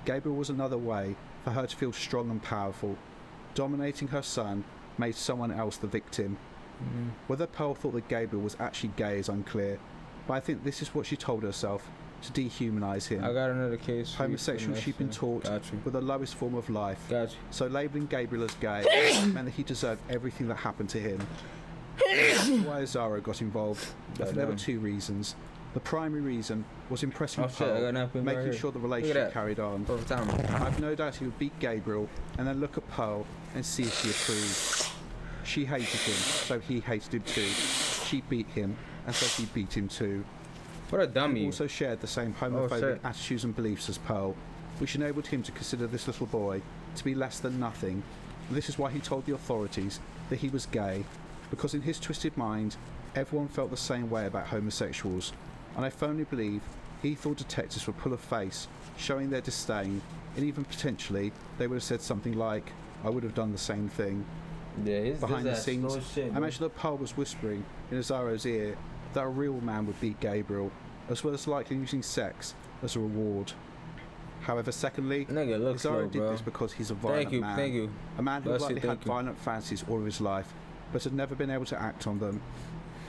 Gabriel was another way for her to feel strong and powerful. Dominating her son made someone else the victim. Whether Pearl thought that Gabriel was actually gay is unclear, but I think this is what she told herself to dehumanise him. I got another case. Homosexuals, she'd been taught, were the lowest form of life. So labelling Gabriel as gay meant that he deserved everything that happened to him. Why Zara got involved? There were two reasons. The primary reason was impressing Pearl, making sure the relationship carried on. I've no doubt he would beat Gabriel and then look at Pearl and see if she approved. She hated him, so he hated him too. She beat him, and so he beat him too. What a dummy. He also shared the same homophobic attitudes and beliefs as Pearl, which enabled him to consider this little boy to be less than nothing. This is why he told the authorities that he was gay, because in his twisted mind, everyone felt the same way about homosexuals, and I firmly believe he thought detectives would pull a face, showing their disdain, and even potentially they would have said something like, "I would have done the same thing." Behind the scenes, I imagine that Pearl was whispering in Azaro's ear that a real man would beat Gabriel, as well as likely using sex as a reward. However, secondly, Nigga, look slow, Nazaro did bro. this because he's a violent man. Thank you. A man who Bless you, likely had thank you. violent fancies all of his life, but had never been able to act on them.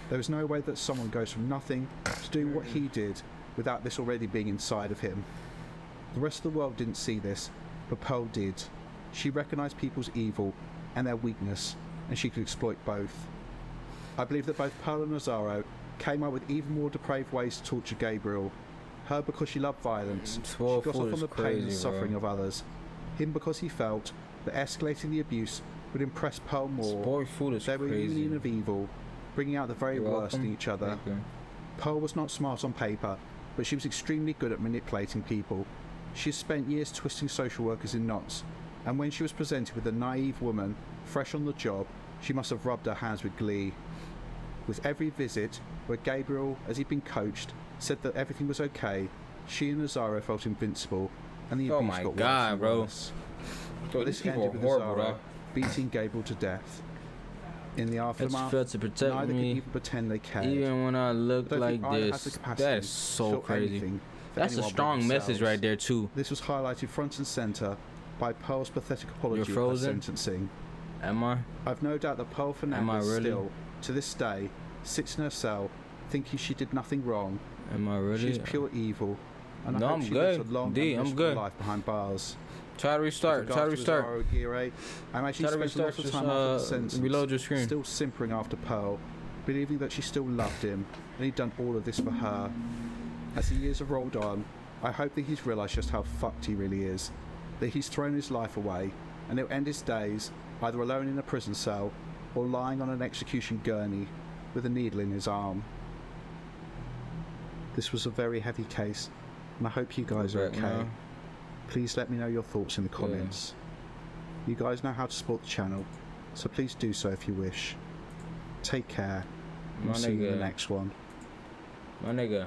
There is no way that someone goes from nothing to do what he did without this already being inside of him. The rest of the world didn't see this, but Pearl did. She recognized people's evil and their weakness, and she could exploit both. I believe that both Pearl and Nazaro came up with even more depraved ways to torture Gabriel. Her because she loved violence, she got off on the pain and suffering of others. Him because he felt that escalating the abuse would impress Pearl more. They were a union of evil, bringing out the very worst in each other. Pearl was not smart on paper, but she was extremely good at manipulating people. She has spent years twisting social workers in knots, and when she was presented with a naive woman, fresh on the job, she must have rubbed her hands with glee. With every visit, where Gabriel, as he'd been coached, said that everything was okay, she and Nazaro felt invincible, and the abuse got worse and worse. But this ended with Nazaro beating Gabriel to death. In the aftermath, to protect neither me, could even pretend they cared. even when I look I don't like think either has the this. capacity That is to so feel crazy. anything for That's a anyone but strong message themselves. right there too. This was highlighted front and centre by Pearl's pathetic apology at her frozen? sentencing. Am I? I've no doubt that Pearl Fernandez really? still, to this day, sits in her cell thinking she did nothing wrong. Am I really? She's pure evil, and No, I hope I'm she good. lives a long D, and I'm miserable good. life behind bars. Try to restart. Try to restart. I imagine Try he to spent a restart. lot of Just time after the sentence, reload your screen. still simpering after Pearl, believing that she still loved him, and he'd done all of this for her. As the years have rolled on, I hope that he's realised just how fucked he really is, that he's thrown his life away, and he'll end his days either alone in a prison cell or lying on an execution gurney with a needle in his arm. This was a very heavy case, and I hope you guys are okay. Now. Please let me know your thoughts in the comments. You guys know how to support the channel, so please do so if you wish. Take care. My We'll see you in the nigga. next one. My nigga.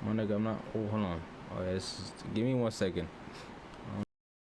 My nigga, I'm not. Oh, hold on. Oh, yeah, give me 1 second.